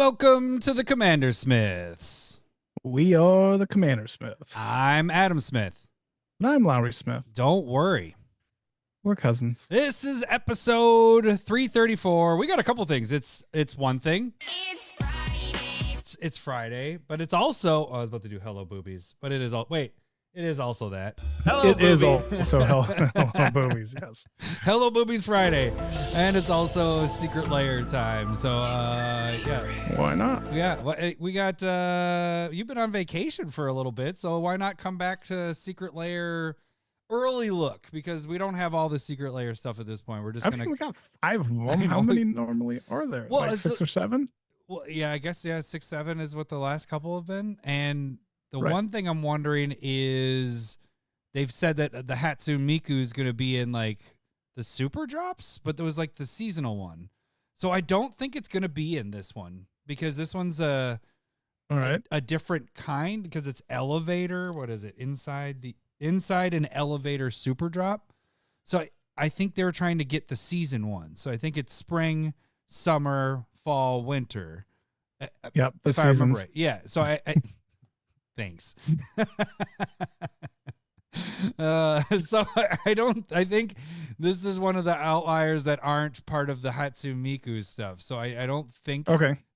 Welcome to the Commander Smiths. We are the Commander Smiths. I'm Adam Smith. And I'm Lowry Smith. Don't worry. We're cousins. This is episode 334. We got a couple things. It's one thing. It's Friday. It's Friday, but it's also, I was about to do hello boobies, but it is it is also that. Hello, it is also hello boobies, yes. Hello Boobies Friday. And it's also Secret Lair time. So yeah. Why not? Yeah, we got you've been on vacation for a little bit, so why not come back to Secret Lair early look, because we don't have all the Secret Lair stuff at this point. We're just I gonna think we got 5 of them. How many normally are there? Well, like 6 or 7? Well, yeah, I guess 6, 7 is what the last couple have been. And the Right. one thing I'm wondering is they've said that the Hatsune Miku is going to be in like the Superdrops, but there was like the seasonal one. So I don't think it's going to be in this one, because this one's All right. a different kind, because it's elevator. What is it? Inside an elevator Superdrop. So I think they were trying to get the season one. So I think it's spring, summer, fall, winter. Yep, the if I remember seasons. right. Yeah. So I thanks. So I think this is one of the outliers that aren't part of the Hatsune Miku stuff. So I don't think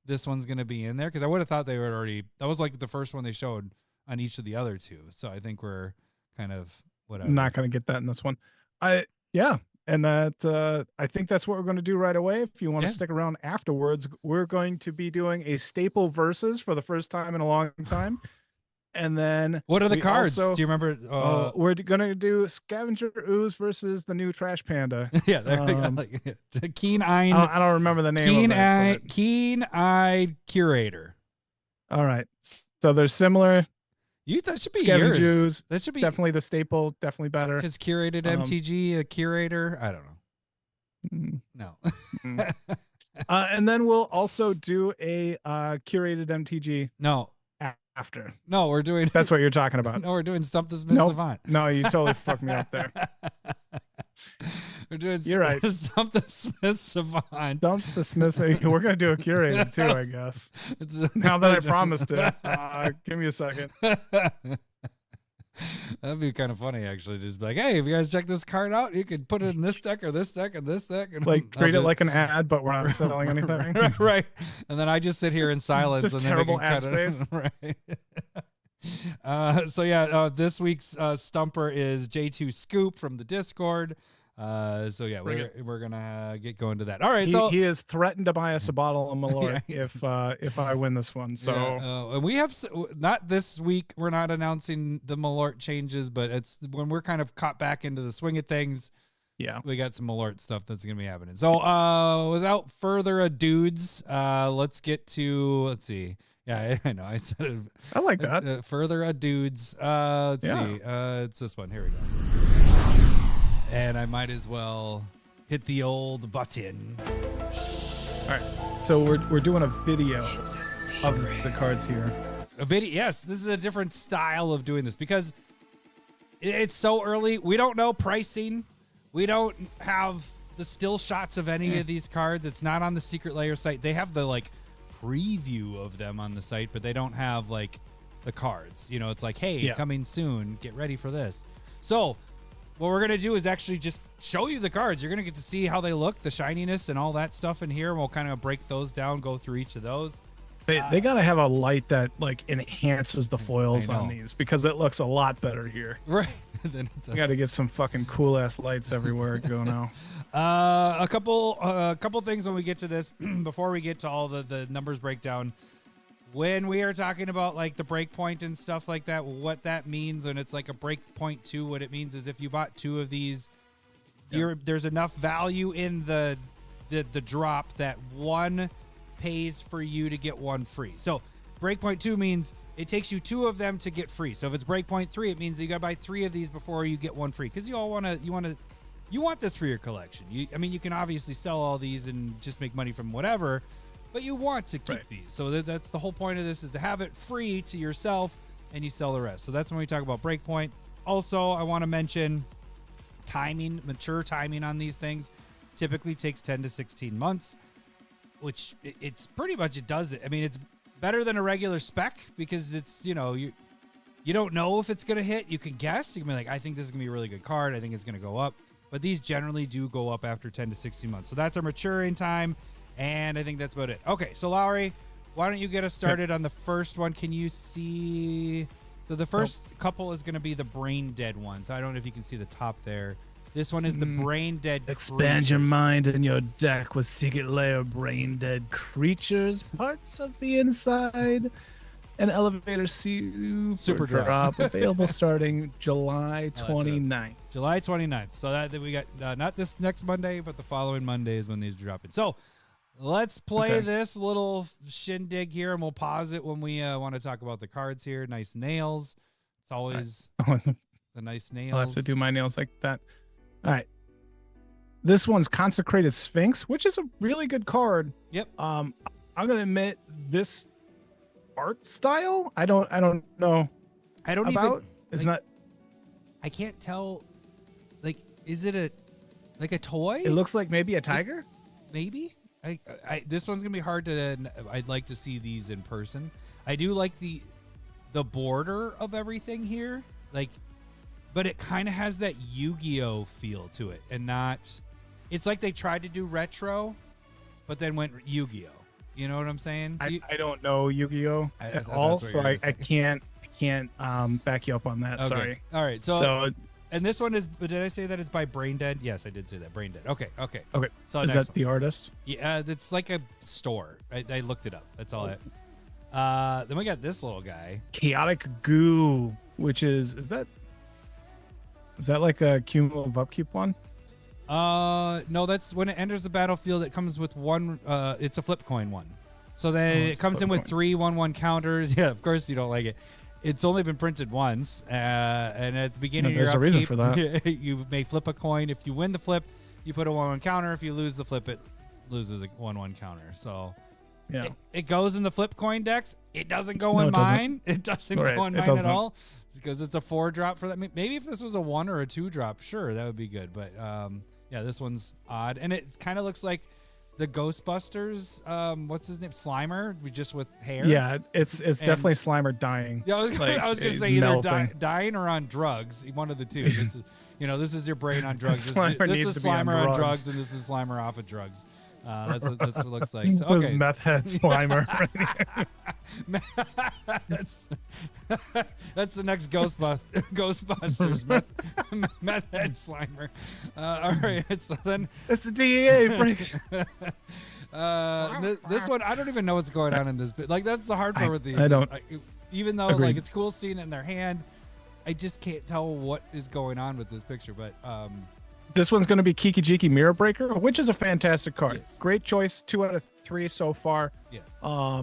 this one's going to be in there, because I would have thought they would already, that was like the first one they showed on each of the other two. So I think we're kind of whatever. Not going to get that in this one. Yeah. And that I think that's what we're going to do right away. If you want to stick around afterwards, we're going to be doing a staple versus for the first time in a long time. And then what are the cards? Also, do you remember? We're going to do Scavenger Ooze versus the new Trash Panda. Yeah, there we go. Like, keen-eyed. I don't remember the name of it. Keen-eyed Curator. All right. So they're similar. That should be Scavenger yours. Ooze, That should be definitely the staple. Definitely better. Because curated MTG, a curator. I don't know. No. And then we'll also do a curated MTG. No. After. No, we're doing. That's what you're talking about. No, we're doing Stump the Smith Savant. No, you totally fucked me up there. We're doing. You're right. Stump the Smith Savant. Stump the Smith. We're gonna do a curated too, I guess. Now that I promised it. Give me a second. That'd be kind of funny, actually. Just be like, hey, if you guys check this card out, you can put it in this deck or this deck and this deck. And like treat it like an ad, but we're not selling anything. Right. And then I just sit here in silence. Just and terrible then ad space. Right. So yeah, this week's stumper is J2 Scoop from the Discord. So yeah, we're gonna get going to that. All right. He has threatened to buy us a bottle of Malort if I win this one. So and we have not this week. We're not announcing the Malort changes, but it's when we're kind of caught back into the swing of things. Yeah, we got some Malort stuff that's gonna be happening. So without further ado, let's get to see. Yeah, I know. I said it. I like that. Further ado-s. Let's see. It's this one. Here we go. And I might as well hit the old button. All right. So we're doing a video of the cards here. A video. Yes, this is a different style of doing this because it's so early. We don't know pricing. We don't have the still shots of any of these cards. It's not on the Secret Lair site. They have the like preview of them on the site, but they don't have like the cards. You know, it's like, hey, coming soon. Get ready for this. So what we're going to do is actually just show you the cards. You're going to get to see how they look, the shininess and all that stuff in here. We'll kind of break those down, go through each of those. They got to have a light that like enhances the foils on these because it looks a lot better here. Right. Then it does. You got to get some fucking cool ass lights everywhere it go now. A couple things when we get to this, before we get to all the numbers breakdown. When we are talking about like the breakpoint and stuff like that, what that means, and it's like a breakpoint 2, what it means is if you bought 2 of these, there's enough value in the drop that 1 pays for you to get 1 free. So breakpoint 2 means it takes you 2 of them to get free. So if it's breakpoint 3, it means you got to buy 3 of these before you get 1 free, because you want this for your collection. I mean, you can obviously sell all these and just make money from whatever, but you want to keep these. So that's the whole point of this, is to have it free to yourself and you sell the rest. So that's when we talk about breakpoint. Also, I want to mention timing, mature timing on these things typically takes 10 to 16 months. which it's pretty much it does it. I mean, it's better than a regular spec because it's you don't know if it's gonna hit. You can guess. You can be like, I think this is gonna be a really good card. I think it's gonna go up. But these generally do go up after 10 to 16 months. So that's our maturing time, and I think that's about it. Okay, so Lowry, why don't you get us started on the first one? Can you see? So the first couple is going to be the brain dead one. So I don't know if you can see the top there. This one is the brain dead. Expand your mind and your deck with Secret Lair brain dead creatures, parts of the inside, and elevator Superdrop available starting July 29th. July 29th. So that we got not this next Monday, but the following Monday is when these are dropping. So let's play this little shindig here, and we'll pause it when we want to talk about the cards here. Nice nails. It's always the nice nails. I'll have to do my nails like that. All right. This one's Consecrated Sphinx, which is a really good card. Yep. I'm gonna admit this art style. I don't know. I don't about. even. It's not. I can't tell. Like, is it a toy? It looks like maybe a tiger. Maybe. This one's gonna be hard to. I'd like to see these in person. I do like the border of everything here, like, but it kind of has that Yu-Gi-Oh feel to it, and not. It's like they tried to do retro, but then went Yu-Gi-Oh. You know what I'm saying? I don't know Yu-Gi-Oh at all, so I can't back you up on that. Okay. Sorry. All right. So and this one is. Did I say that it's by Brain Dead? Yes, I did say that. Brain Dead. Okay. So is that the artist? Yeah, it's like a store. I looked it up. That's all it. Then we got this little guy. Chaotic Goo, which is that like a cumulative upkeep one? No, that's when it enters the battlefield. It comes with one. It's a flip coin one. So then it comes in with 3/1/1 counters. Yeah, of course you don't like it. It's only been printed once, and at the beginning of your upkeep, reason for that. You may flip a coin. If you win the flip, you put a 1/1 counter. If you lose the flip, it loses a 1/1 counter. So yeah, it goes in the flip coin decks. It doesn't go in mine. It doesn't go in mine at all because it's a 4-drop for that. Maybe if this was a 1 or a 2-drop, sure, that would be good. But yeah, this one's odd, and it kind of looks like the Ghostbusters. What's his name? Slimer, just with hair. Yeah, it's definitely Slimer dying. Yeah, I was gonna say either dying or on drugs. One of the two. This is your brain on drugs. This is Slimer on drugs, and this is Slimer off of drugs. That's what it looks like. So, okay. Meth head Slimer. That's the next Ghostbusters. Meth head Slimer. All right. So then it's the DEA, Frank. This one, I don't even know what's going on in this bit. Like, that's the hard part with these. I don't. Even though Agreed. like it's cool seeing it in their hand, I just can't tell what is going on with this picture. But this one's going to be Kiki Jiki Mirror Breaker, which is a fantastic card. Yes. Great choice. 2 out of 3 so far. Yeah.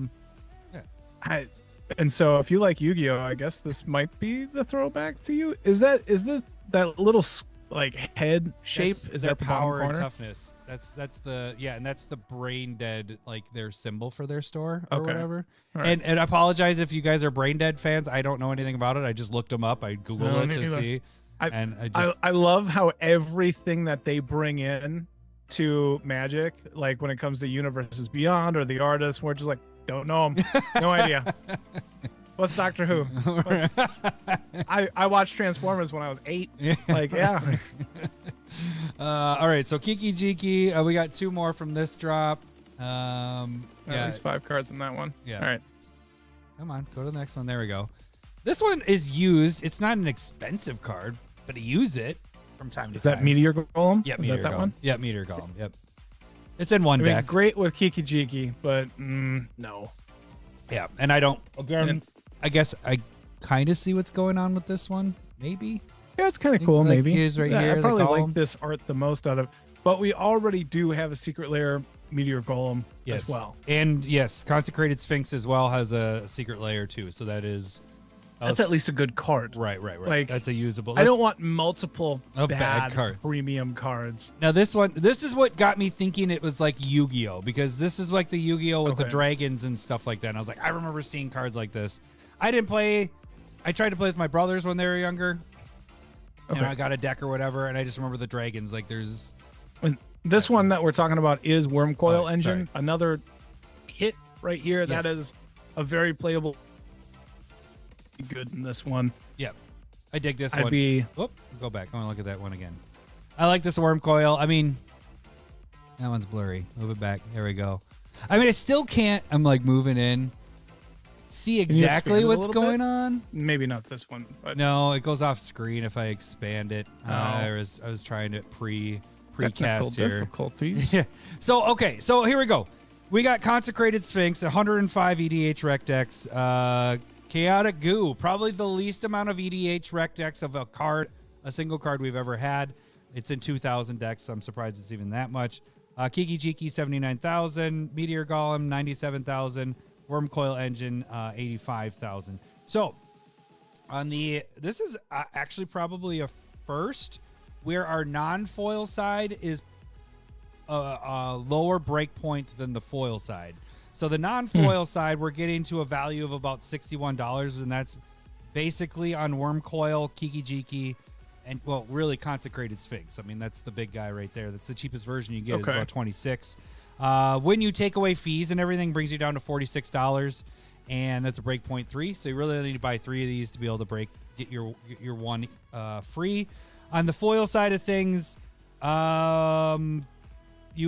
And so if you like Yu-Gi-Oh, I guess this might be the throwback to you. Is this that little like head shape? Is that the power bottom and corner? toughness? That's the and that's the Brain Dead, like their symbol for their store or whatever. Right. And I apologize if you guys are Brain Dead fans. I don't know anything about it. I just looked them up. I googled it to see. I love how everything that they bring in to Magic, like when it comes to Universes Beyond or the artists, we're just like, don't know them, no idea. What's Doctor Who? I watched Transformers when I was 8. Like, yeah. All right, so Kiki Jiki, we got 2 more from this drop. At least 5 cards in that one. Yeah. All right. Come on, go to the next one. There we go. This one is used. It's not an expensive card, but I use it from time to time. Is that Meteor Golem? Yeah, is Meteor that Golem. one? Yeah, Meteor Golem. Yep. It's in one I mean, deck. great with Kiki Jiki, but no. Yeah, and I don't. Again, I guess I kind of see what's going on with this one. Maybe. Yeah, it's kind of cool. Like Maybe. his right here, I the probably golem. like this art the most out of. But we already do have a Secret Lair Meteor Golem as well. And yes, Consecrated Sphinx as well has a Secret Lair too. So that is. That's at least a good card. Right. Like, that's a usable. I don't want multiple bad bad cards. premium cards. Now this is what got me thinking it was like Yu-Gi-Oh, because this is like the Yu-Gi-Oh with the dragons and stuff like that. And I was like, I remember seeing cards like this. I didn't play. I tried to play with my brothers when they were younger. Okay. And I got a deck or whatever, and I just remember the dragons. Like there's. This one that we're talking about is Worm Coil Oh, Engine. sorry. Another hit right here. That Yes. is a very playable. Good in this one. Yep. I dig this I'd one. be Whoop, go back. I want to look at that one again. I like this worm coil. I mean, that one's blurry. Move it back. There we go. I mean, I still can't. I'm like moving in. See you exactly expand it a what's little going bit? on. maybe not this one, but No, it goes off screen if I expand it. Oh. I was trying to technical precast here. difficulties. Yeah. So okay. So here we go. We got Consecrated Sphinx, 105 EDH rec decks. Chaotic Goo, probably the least amount of EDH rec decks of a single card we've ever had. It's in 2,000 decks, so I'm surprised it's even that much. Kiki Jiki, 79,000. Meteor Golem, 97,000. Worm Coil Engine, 85,000. So this is actually probably a first where our non-foil side is a lower breakpoint than the foil side. So the non-foil side, we're getting to a value of about $61, and that's basically on Worm Coil, Kiki Jiki, and well, really Consecrated Sphinx. I mean, that's the big guy right there. That's the cheapest version you get. Is about 26. When you take away fees and everything, brings you down to $46, and that's a breakpoint 3. So you really need to buy 3 of these to be able to get your one free. On the foil side of things, you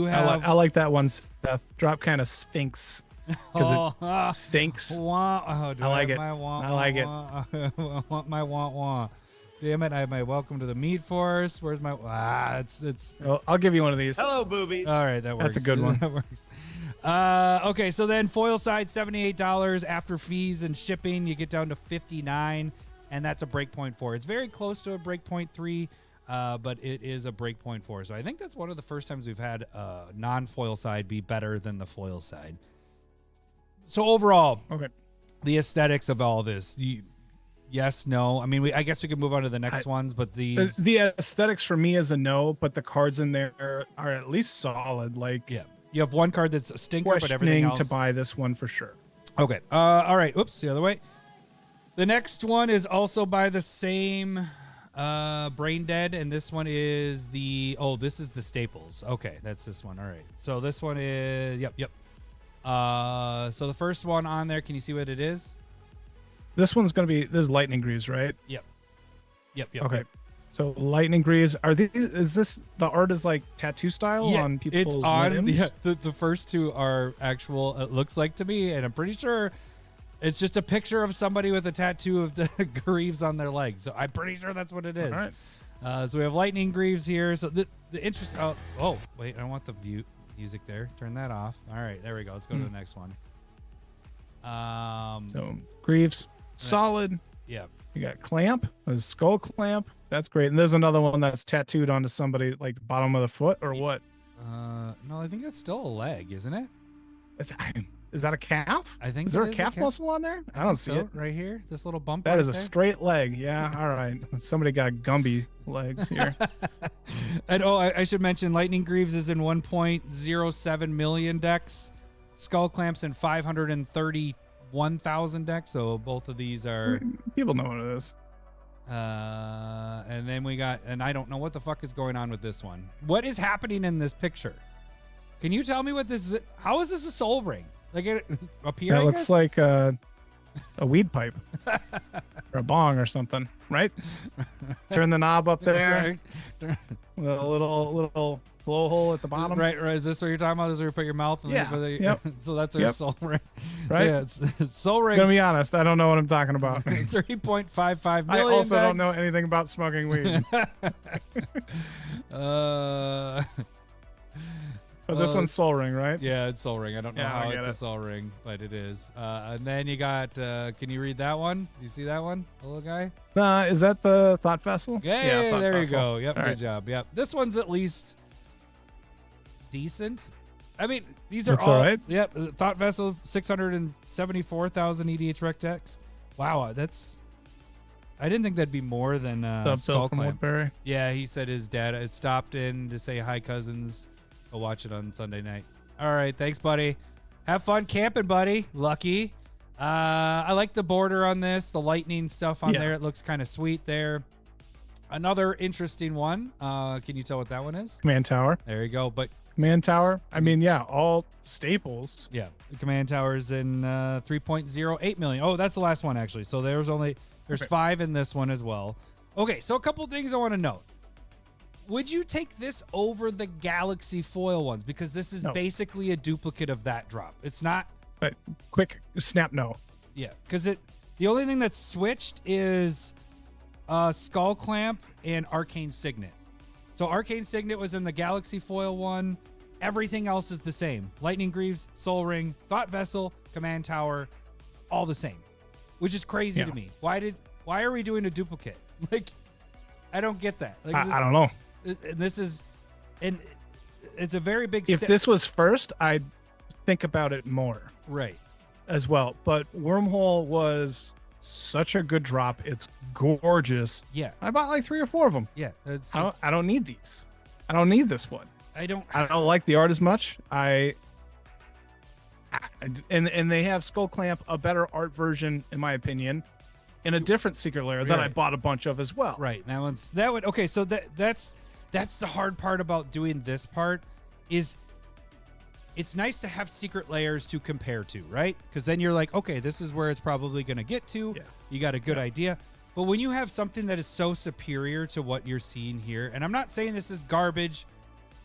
have I like that one, Seth. Drop kind of Sphinx. Because it stinks. I like it. I like it. I want my wah. Damn it! I have my Welcome to the Meat Force. Where's my it's Oh, I'll give you one of these. Hello, boobies. all right. That works. That's a good one. That works. Okay, so then foil side $78 after fees and shipping. You get down to $59, and that's a breakpoint 4. It's very close to a breakpoint 3. But it is a breakpoint 4. So I think that's one of the first times we've had a non-foil side be better than the foil side. So overall, Okay. the aesthetics of all this, yes, no. I mean, I guess we could move on to the next ones, but these, The aesthetics for me is a no, but the cards in there are at least solid. Like, yeah, you have one card that's a stinker, but everything questioning else. to buy this one for sure. Okay. All right. Whoops. The other way. The next one is also by the same Brain Dead, and this one is this is the staples. Okay, that's this one. All right. So this one is yep. So the first one on there, can you see what it is? This one's going to be, this is Lightning Greaves, right? Yep. Okay. So Lightning Greaves, is this, the art is like tattoo style on people's it's on. limbs? Yeah, the first two are actual, it looks like to me, and I'm pretty sure it's just a picture of somebody with a tattoo of the Greaves on their leg. So I'm pretty sure that's what it is. All right. So we have Lightning Greaves here. So the interest. Oh, wait, I don't want the music there. Turn that off. All right, there we go. Let's go to the next one. So Greaves, solid. Yeah. You got Clamp, a skull clamp. That's great. And there's another one that's tattooed onto somebody, like the bottom of the foot, or what? No, I think that's still a leg, isn't it? Is that a calf? I think Is there it a is calf muscle on there? I don't see it. right here. This little bump. That right is a there. straight leg. Yeah. All right. Somebody got Gumby legs here. And I should mention Lightning Greaves is in 1.07 million decks. Skull Clamps in 531,000 decks. So both of these are. People know what it is. And then we got, and I don't know what the fuck is going on with this one. What is happening in this picture? Can you tell me what this is? How is this a soul ring? Like up here? That I looks guess? like a weed pipe or a bong or something, right? Turn the knob up there. Right. A little blowhole at the bottom. Right. Is this what you're talking about? This is where you put your mouth and Yeah. Yep. So that's our Yep. soul ring. Right. So yeah, it's soul ring. Gonna be honest, I don't know what I'm talking about. 3.55 I million. also don't know decks. anything about smoking weed. But this one's Soul Ring, right? Yeah, it's Soul Ring. I don't know Yeah, I how get it's a it. Soul Ring, but it is. And then you got, can you read that one? You see that one? The little guy? Is that the Thought Vessel? Yeah, Thought there you Vessel. go. Yep, All good right. job. Yep. This one's at least decent. I mean, these are Looks all. all right. Yep. Thought Vessel, 674,000 EDH rec decks. Wow, that's. I didn't think that'd be more than What's up, Bill Skull from Clamp. Woodbury? Yeah, he said his dad had stopped in to say hi, cousins. Go watch it on Sunday night. All right, thanks, buddy. Have fun camping, buddy. Lucky. I like the border on this, the lightning stuff on Yeah. there. It looks kind of sweet there. Another interesting one. Can you tell what that one is? Command Tower. There you go. But Command Tower. I mean, yeah, all staples. yeah, the Command Tower's in 3.08 million. Oh, that's the last one actually. So there's Okay. 5 in this one as well. Okay, so a couple things I want to note. Would you take this over the Galaxy foil ones? Because this is No. basically a duplicate of that drop. It's not. But quick snap, no. Yeah, because the only thing that's switched is Skull Clamp and Arcane Signet. So Arcane Signet was in the Galaxy foil one. Everything else is the same. Lightning Greaves, Soul Ring, Thought Vessel, Command Tower, all the same, which is crazy to me. Why are we doing a duplicate? Like, I don't get that. Like, I don't know. And it's a very big If step. this was first, I'd think about it more Right. as well. But Wormhole was such a good drop. It's gorgeous. Yeah. I bought like 3 or 4 of them. Yeah. It's, I don't need these. I don't need this one. I don't. I don't like the art as much. And they have Skull Clamp, a better art version, in my opinion, in a different Secret Lair that I Right. bought a bunch of as well. Right. Okay. So that's the hard part about doing this part is it's nice to have secret layers to compare to, right? Because then you're like, okay, this is where it's probably going to get to. Yeah. You got a good idea. But when you have something that is so superior to what you're seeing here, and I'm not saying this is garbage,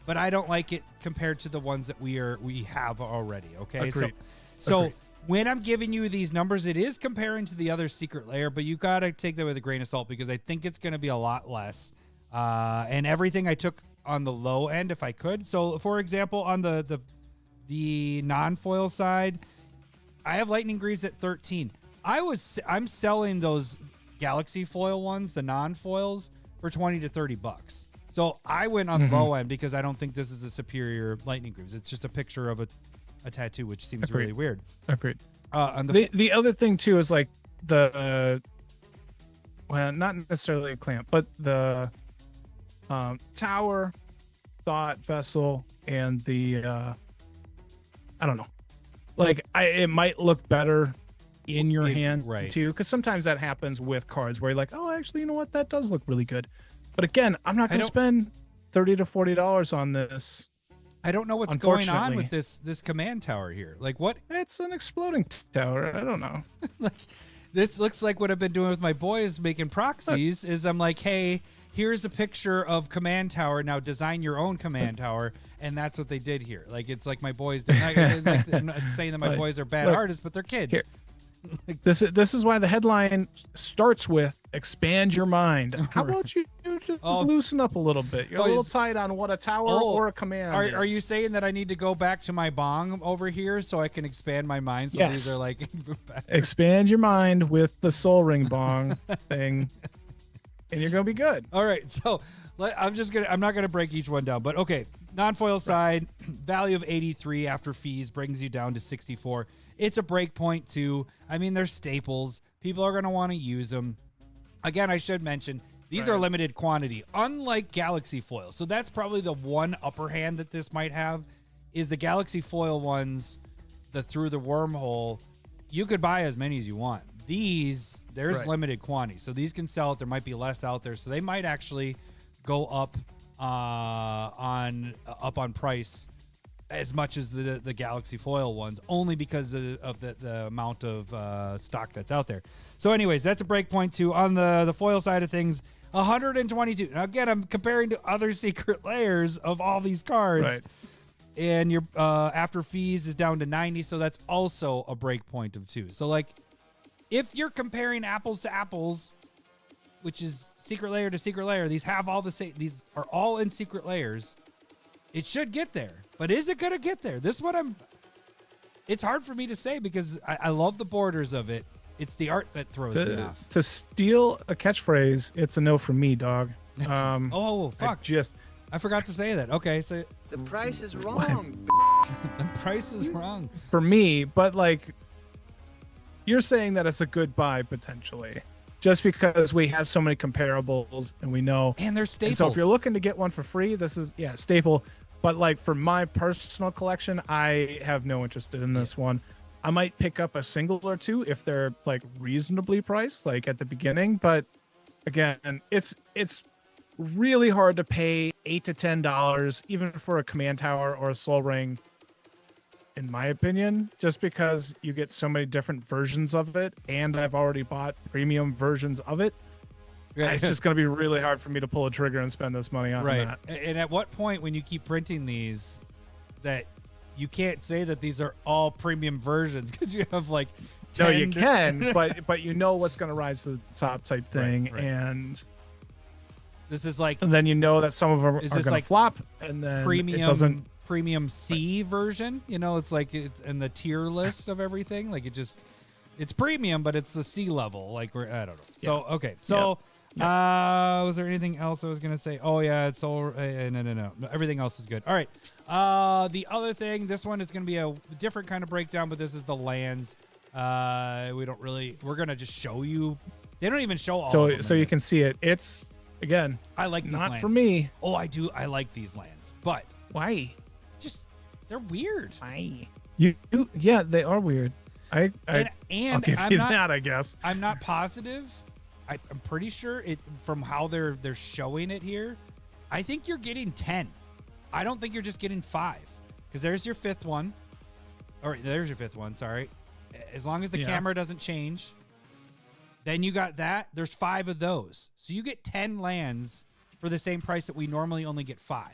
but I don't like it compared to the ones that we have already. Okay. Agreed. So Agreed. when I'm giving you these numbers, it is comparing to the other secret layer, but you got to take that with a grain of salt because I think it's going to be a lot less. And everything I took on the low end, if I could. So for example, on the non-foil side, I have Lightning Greaves at 13. I'm selling those Galaxy foil ones, the non-foils, for 20 to 30 bucks. So I went on the low end because I don't think this is a superior Lightning Greaves. It's just a picture of a tattoo, which seems Agreed. really weird. Agreed. On The other thing too is like the well, not necessarily a clamp, but the tower, thought vessel, and the I don't know. Like it might look better in your hand right. too, because sometimes that happens with cards where you're like, oh, actually, you know what, that does look really good. But again, I'm not going to spend $30 to $40 on this. I don't know what's going on Unfortunately. with this command tower here. Like what? It's an exploding tower. I don't know. Like this looks like what I've been doing with my boys making proxies is I'm like, hey, here's a picture of command tower. Now design your own command tower. And that's what they did here. Like, it's like my boys, I'm not saying that my Like, boys are bad look, artists, but they're kids. here. This is why the headline starts with expand your mind. How about you just loosen up a little bit? You're a little tight on what a tower or a command is. Are you saying that I need to go back to my bong over here so I can expand my mind? So these are like expand your mind with the soul ring bong thing, and you're gonna be good. All right, so I'm not gonna break each one down, but okay. Non-foil side, value of 83 after fees brings you down to 64. It's a break point too. I mean, they're staples. People are going to want to use them. Again, I should mention, these are limited quantity, unlike Galaxy foil. So that's probably the one upper hand that this might have is the Galaxy foil ones, through the wormhole. You could buy as many as you want. These, there's limited quantity. So these can sell it. There might be less out there. So they might actually go up on price as much as the Galaxy foil ones, only because of the amount of stock that's out there. So anyways, that's a break point too. On the foil side of things, 122. Now again, I'm comparing to other secret layers of all these cards. Right. And your after fees is down to 90, so that's also a break point of 2. So like if you're comparing apples to apples, which is secret layer to secret layer, these have all the same, these are all in secret layers. It should get there, but is it going to get there? This one it's hard for me to say because I love the borders of it. It's the art that throws me off. To steal a catchphrase, it's a no from me, dog. Oh, fuck. I forgot to say that. Okay, so The price is wrong. the price is wrong. For me, but like you're saying that it's a good buy potentially. Just because we have so many comparables and we know. And they're staples. And so if you're looking to get one for free, this is staple. But like for my personal collection, I have no interest in this one. I might pick up a single or two if they're like reasonably priced, like at the beginning. But again, it's really hard to pay $8 to $10 even for a command tower or a soul ring, in my opinion, just because you get so many different versions of it, and I've already bought premium versions of it. It's just going to be really hard for me to pull a trigger and spend this money on right. that. And at what point, when you keep printing these, that you can't say that these are all premium versions because you have like 10 No, you can, but you know what's going to rise to the top type thing, right. and this is like then you know that some of them are Is going this to like flop, and then it doesn't. premium C version. You know, it's like in the tier list of everything. Like it's premium, but it's the C level. Like I don't know. So okay, so. Yep. Was there anything else I was gonna say? Oh yeah, it's all no. Everything else is good. All right. The other thing, this one is gonna be a different kind of breakdown, but this is the lands. We're gonna just show you. They don't even show all. So of them so in you this. can see it. It's again. I like these not lands. for me. Oh, I do. I like these lands, but Why? just they're weird. Why? Yeah, they are weird. I'll give I'm you not. that, I guess. I'm not positive. I'm pretty sure it from how they're showing it here. I think you're getting 10. I don't think you're just getting 5 because there's your 5th one, or there's your 5th one. Sorry, as long as the camera doesn't change, then you got that. There's 5 of those, so you get 10 lands for the same price that we normally only get 5.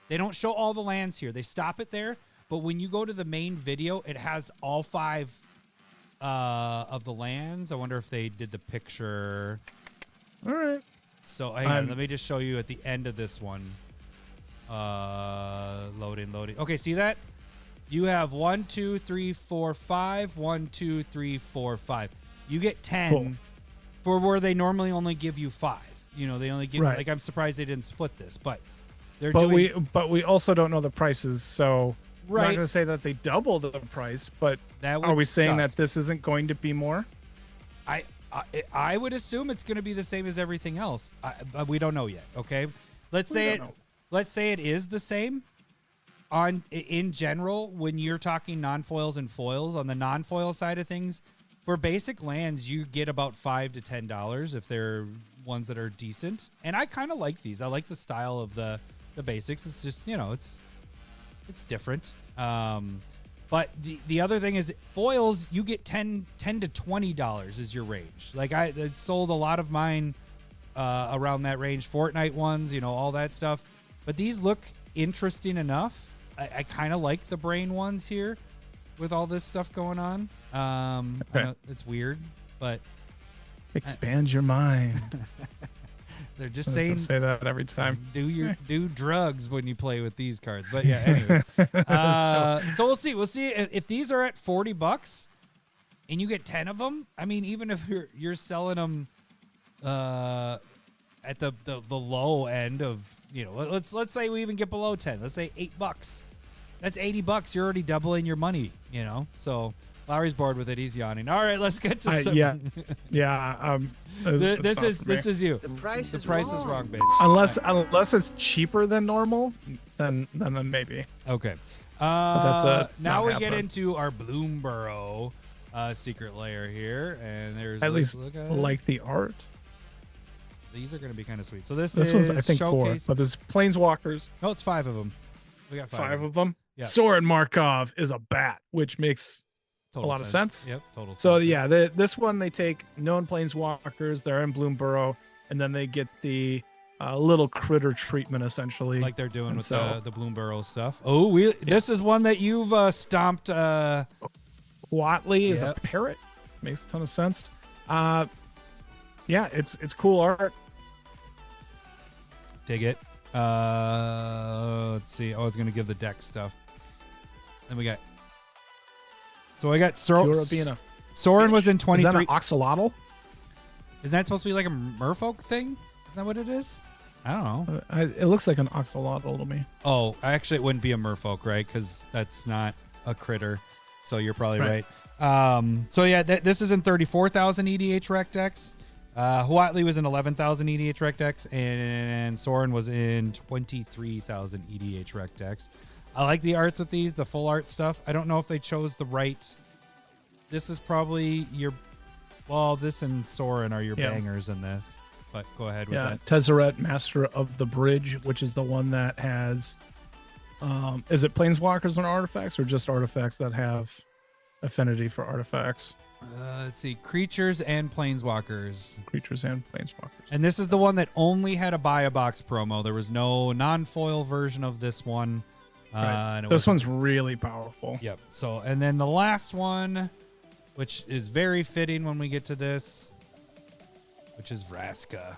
They don't show all the lands here. They stop it there, but when you go to the main video, it has all 5. Of the lands. I wonder if they did the picture. All right. So hang on, let me just show you at the end of this one. Loading. Okay, see that? You have 1, 2, 3, 4, 5. 1, 2, 3, 4, 5. You get 10 for where they normally only give you 5. You know, they only give like I'm surprised they didn't split this, but they're doing. But we also don't know the prices, so. I'm not Right. going to say that they doubled the price, but That would are we saying suck. that this isn't going to be more? I would assume it's going to be the same as everything else. But we don't know yet. Okay, let's say it is the same. In general, when you're talking non-foils and foils, on the non-foil side of things, for basic lands, you get about $5 to $10 if they're ones that are decent. And I kind of like these. I like the style of the basics. It's just it's different. But the other thing is foils, you get $10 to $20 is your range. Like I sold a lot of mine around that range, Fortnite ones, all that stuff. But these look interesting enough. I kind of like the brain ones here with all this stuff going on. I know it's weird, but expand your mind. They're just saying say that every time. Do drugs when you play with these cards. But yeah, anyways. So we'll see. We'll see if these are at $40 and you get 10 of them. I mean, even if you're selling them at the low end of, let's say we even get below 10. Let's say $8. That's $80. You're already doubling your money, So Lowry's bored with it. He's yawning. All right, let's get to some. Yeah. This is you. The price is wrong, bitch. Unless it's cheaper than normal, then maybe. Okay. That's now we not get happening. into our Bloomburrow secret layer here, and there's At least look at like the art. these are going to be kind of sweet. So this This is one's I think 4, showcase. but there's planeswalkers. No, it's 5 of them. We got 5 of them. Yeah. Soren Markov is a bat, which makes Total a lot of sense. Yep, total. So sense. yeah, this one they take known planeswalkers. They're in Bloomburrow, and then they get the little critter treatment essentially, like they're doing And with so- the Bloomburrow stuff. Oh, this is one that you've stomped. Watley is a Yep. parrot. Makes a ton of sense. Yeah, it's cool art. Dig it. Let's see. I was going to give the deck stuff. Then we got. So I got Cura being a Soren was in Is that 23. an oxalotl? Isn't that supposed to be like a merfolk thing? Is that what it is? I don't know. It looks like an oxalotl to me. Oh, actually, it wouldn't be a merfolk, right? Because that's not a critter. So you're probably right. So yeah, this is in 34,000 EDH rec decks. Huatli was in 11,000 EDH rec decks, and Soren was in 23,000 EDH rec decks. I like the arts with these, the full art stuff. I don't know if they chose the right. This is probably your. Well, this and Soren are your bangers in this. but go ahead with Yeah, that. Tezzeret, Master of the Bridge, which is the one that has. Is it planeswalkers and artifacts, or just artifacts that have affinity for artifacts? Let's see, creatures and planeswalkers. Creatures and planeswalkers. And this is the one that only had a buy a box promo. There was no non-foil version of this one. Right. And it This was- one's really powerful. Yep. So, and then the last one, which is very fitting when we get to this, which is Vraska.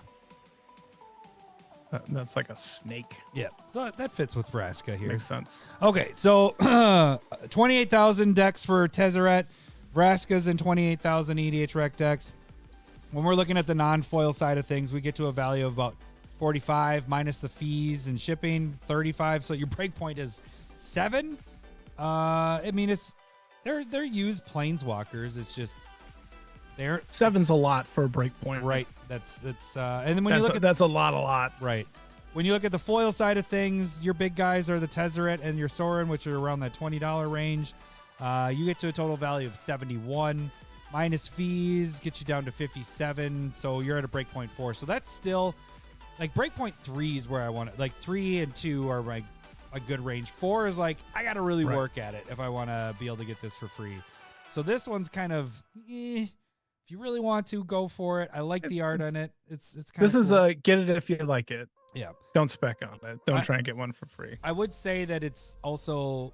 That's like a snake. Yep. So that fits with Vraska here. Makes sense. Okay, so 28,000 decks for Tezzeret. Vraska's in 28,000 EDH rec decks. When we're looking at the non-foil side of things, we get to a value of about 45 minus the fees and shipping, 35. So your breakpoint is 7. I mean, it's they're used planeswalkers. It's just they're 7's a lot for a breakpoint. right. That's and then when you look at that's a lot. right. When you look at the foil side of things, your big guys are the Tezzeret and your Sorin, which are around that $20 range. You get to a total value of 71. Minus fees get you down to 57. So you're at a breakpoint 4. So that's still like breakpoint 3 is where I want it. Like 3 and 2 are like a good range. 4 is like I got to really Right. work at it if I want to be able to get this for free. So this one's kind of if you really want to go for it. I like the art on it. It's kind This of is cool. a get it if you like it. Yeah. Don't spec on it. Don't I- try and get one for free. I would say that it's also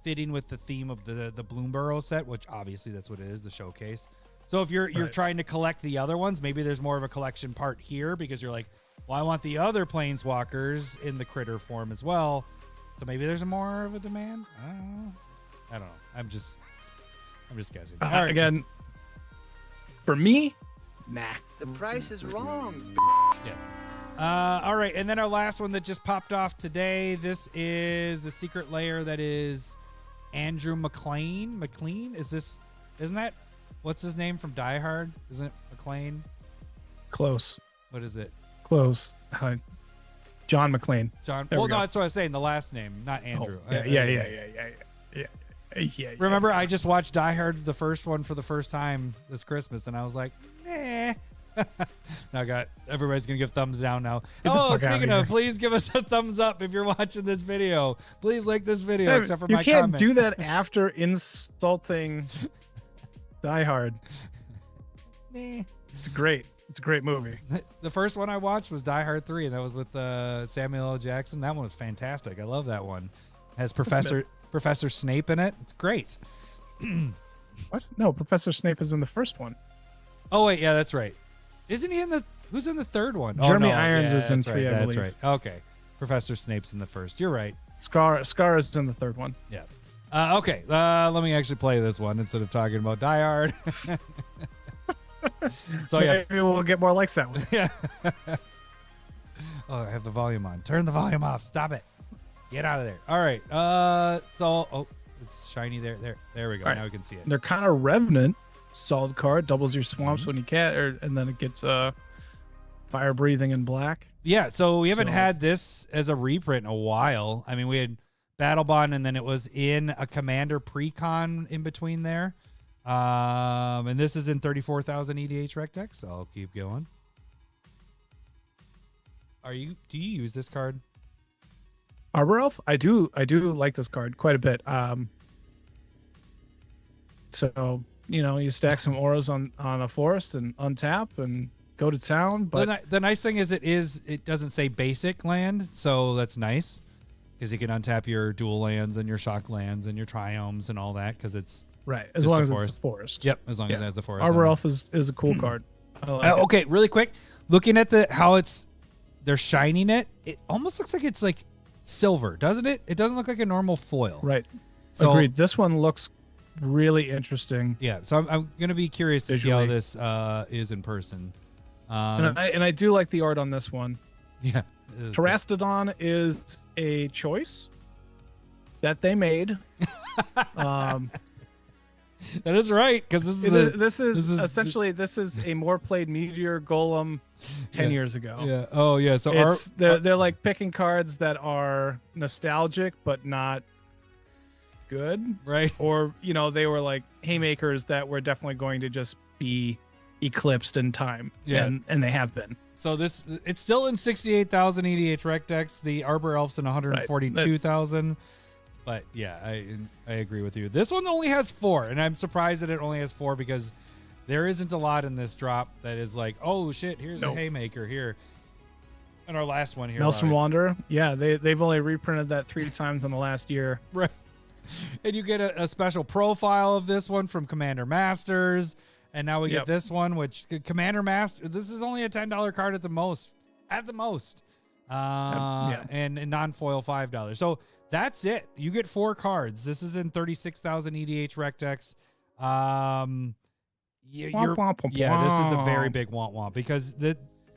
fitting with the theme of the Bloomburrow set, which obviously that's what it is, the showcase. So if you're Right. trying to collect the other ones, maybe there's more of a collection part here because you're like, well, I want the other planeswalkers in the critter form as well. So maybe there's more of a demand. I don't know. I'm just guessing. All right. Again, for me, nah. The price is wrong. All right, and then our last one that just popped off today. This is the Secret Lair that is Andrew Maclean. Maclean? Isn't that what's his name from Die Hard? Isn't it Maclean? Close. What is it? Close. John McClane. John. There we Well, no, go. that's what I was saying. The last name, not Andrew. Oh, yeah. Remember, I just watched Die Hard, the first one, for the first time this Christmas, and I was like, eh. Now everybody's gonna give thumbs down now. the Oh, fuck speaking outta of, here. please give us a thumbs up if you're watching this video. Please like this video, except for you my can't comment. do that after insulting Die Hard. Eh. It's great. It's a great movie. The first one I watched was Die Hard 3, and that was with Samuel L. Jackson. That one was fantastic. I love that one. It has Professor Snape in it. It's great. What? No, Professor Snape is in the first one. Oh wait, yeah, that's right. Isn't he in the? Who's in the third one? Jeremy oh, no. Irons is in that's 3, right. I That's believe. right. Okay, Professor Snape's in the first. You're right. Scar is in the third one. Yeah. Okay. Let me actually play this one instead of talking about Die Hard. So yeah. Maybe we'll get more likes that way. Yeah. Oh, I have the volume on. Turn the volume off. Stop it. Get out of there. All right. It's shiny there. There we go. All right. Now we can see it. They're kind of Revenant. Solid card. Doubles your swamps when you can, and then it gets fire breathing in black. Yeah. So we haven't So- had this as a reprint in a while. I mean, we had Battle Bond, and then it was in a Commander Precon in between there. And this is in 34,000 EDH rec deck. So I'll keep going. Do you use this card? Arbor Elf. I do like this card quite a bit. So you stack some auras on a forest and untap and go to town. But The nice thing is it doesn't say basic land, so that's nice because you can untap your dual lands and your shock lands and your triomes and all that because it's right, as just long a as forest. it's a forest. Yep, as long as Yeah. it has the forest. Arbor on it. Elf is a cool card. I like it. Okay, really quick, looking at how they're shining it, it almost looks like it's like silver, doesn't it? It doesn't look like a normal foil. Right. So, Agreed. This one looks really interesting. Yeah, so I'm gonna be curious to see how Visually. this is in person. And I do like the art on this one. Yeah, it is good. Terastodon is a choice that they made. That is right because This is essentially a more played Meteor Golem 10 Yeah. years ago. yeah. Oh yeah. So They're like picking cards that are nostalgic but not good, right. or they were like haymakers that were definitely going to just be eclipsed in time. Yeah. And they have been. So it's still in 68,000 EDH rec decks. The Arbor Elf's in 142,000. But yeah, I agree with you. This one only has 4, and I'm surprised that it only has 4 because there isn't a lot in this drop that is like, oh shit, here's a Haymaker here. And our last one here. Nelson Wanderer. Yeah, they've only reprinted that 3 times in the last year. Right. And you get a special profile of this one from Commander Masters. And now we get this one, which Commander Master, this is only a $10 card at the most. At the most. And non-foil $5. So that's it. You get 4 cards. This is in 36,000 EDH rec decks. This is a very big womp because the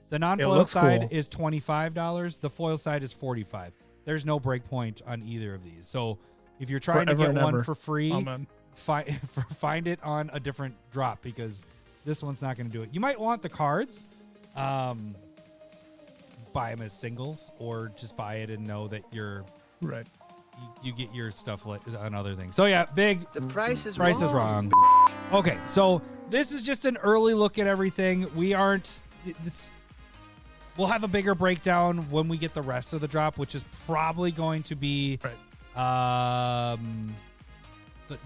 non-foil side is $25. The foil side is $45. There's no break point on either of these. So if you're trying to get one for free, find it on a different drop because this one's not going to do it. You might want the cards. Buy them as singles or just buy it and know that you're right. You get your stuff on other things. So yeah, big. The price is wrong. Okay, so this is just an early look at everything. We'll have a bigger breakdown when we get the rest of the drop, which is probably going to be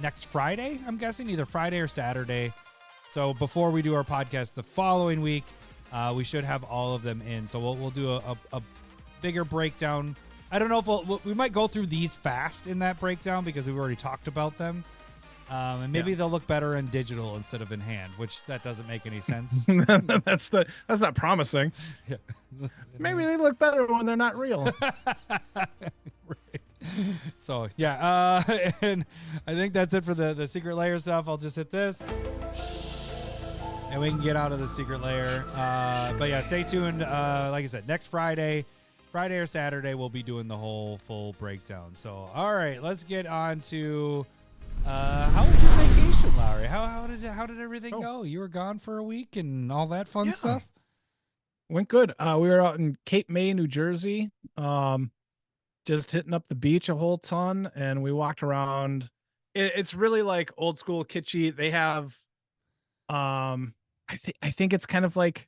next Friday, I'm guessing, either Friday or Saturday. So before we do our podcast the following week, we should have all of them in. So we'll do a bigger breakdown. I don't know if we might go through these fast in that breakdown because we've already talked about them. And maybe they'll look better in digital instead of in hand, which that doesn't make any sense. That's not promising. Yeah. Maybe they look better when they're not real. Right. So yeah, and I think that's it for the Secret Lair stuff. I'll just hit this, and we can get out of the Secret Lair. But yeah, stay tuned. Like I said, next Friday or Saturday, we'll be doing the whole full breakdown. So all right, let's get on to. How was your vacation, Lowry? How did everything go? You were gone for a week and all that fun stuff. Went good. We were out in Cape May, New Jersey. Just hitting up the beach a whole ton, and we walked around. It's really like old school kitschy. They have, I think it's kind of like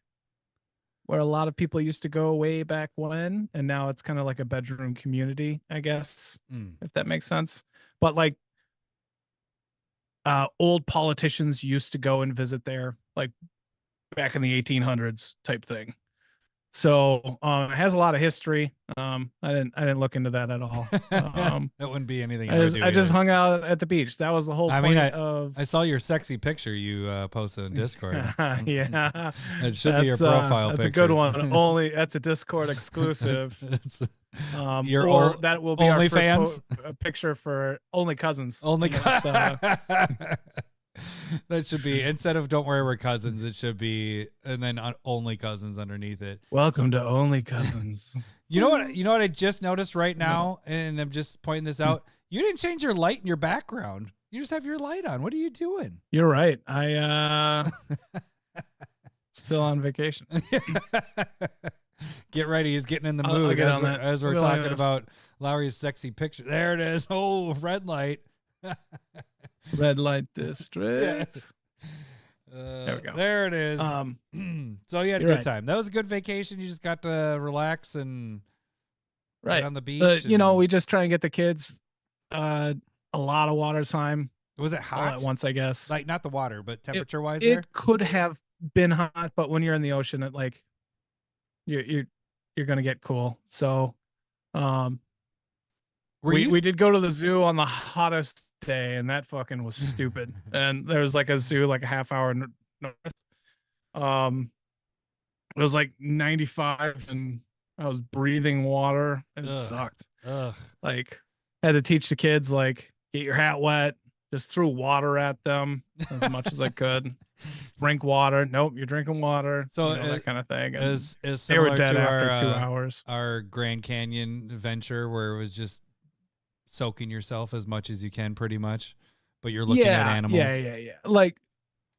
where a lot of people used to go way back when, and now it's kind of like a bedroom community, I guess, if that makes sense. But like, old politicians used to go and visit there, like back in the 1800s type thing. So it has a lot of history. I didn't look into that at all. That wouldn't be anything. I just hung out at the beach. That was the whole point of. I saw your sexy picture you posted on Discord. Yeah, it should be your profile that's picture. A good one. That's a Discord exclusive. That will be only our fans picture for only cousins. Only cousins. That should be, instead of "Don't worry, we're cousins," it should be, and then only cousins underneath it. Welcome to Only Cousins. You know what I just noticed right now, and I'm just pointing this out. You didn't change your light in your background. You just have your light on. What are you doing? You're right. I still on vacation. Get ready. He's getting in the mood as we're talking about Lowry's sexy picture. There it is. Oh, red light. Red light district. There we go. There it is. So you had a good time. That was a good vacation. You just got to relax and get on the beach. We just try and get the kids a lot of water time. Was it hot? All at once, I guess. Like not the water, but temperature wise. It could have been hot, but when you're in the ocean, it like you're gonna get cool. So we did go to the zoo on the hottest day, and that fucking was stupid. And there was like a zoo like a half hour north. It was like 95, and I was breathing water. It sucked. Like, had to teach the kids like, get your hat wet. Just threw water at them as much as I could. Drink water. Nope, you're drinking water. So that kind of thing. Is they were dead after 2 hours. Our Grand Canyon venture, where it was just soaking yourself as much as you can, pretty much, but you're looking at animals. Yeah. Like,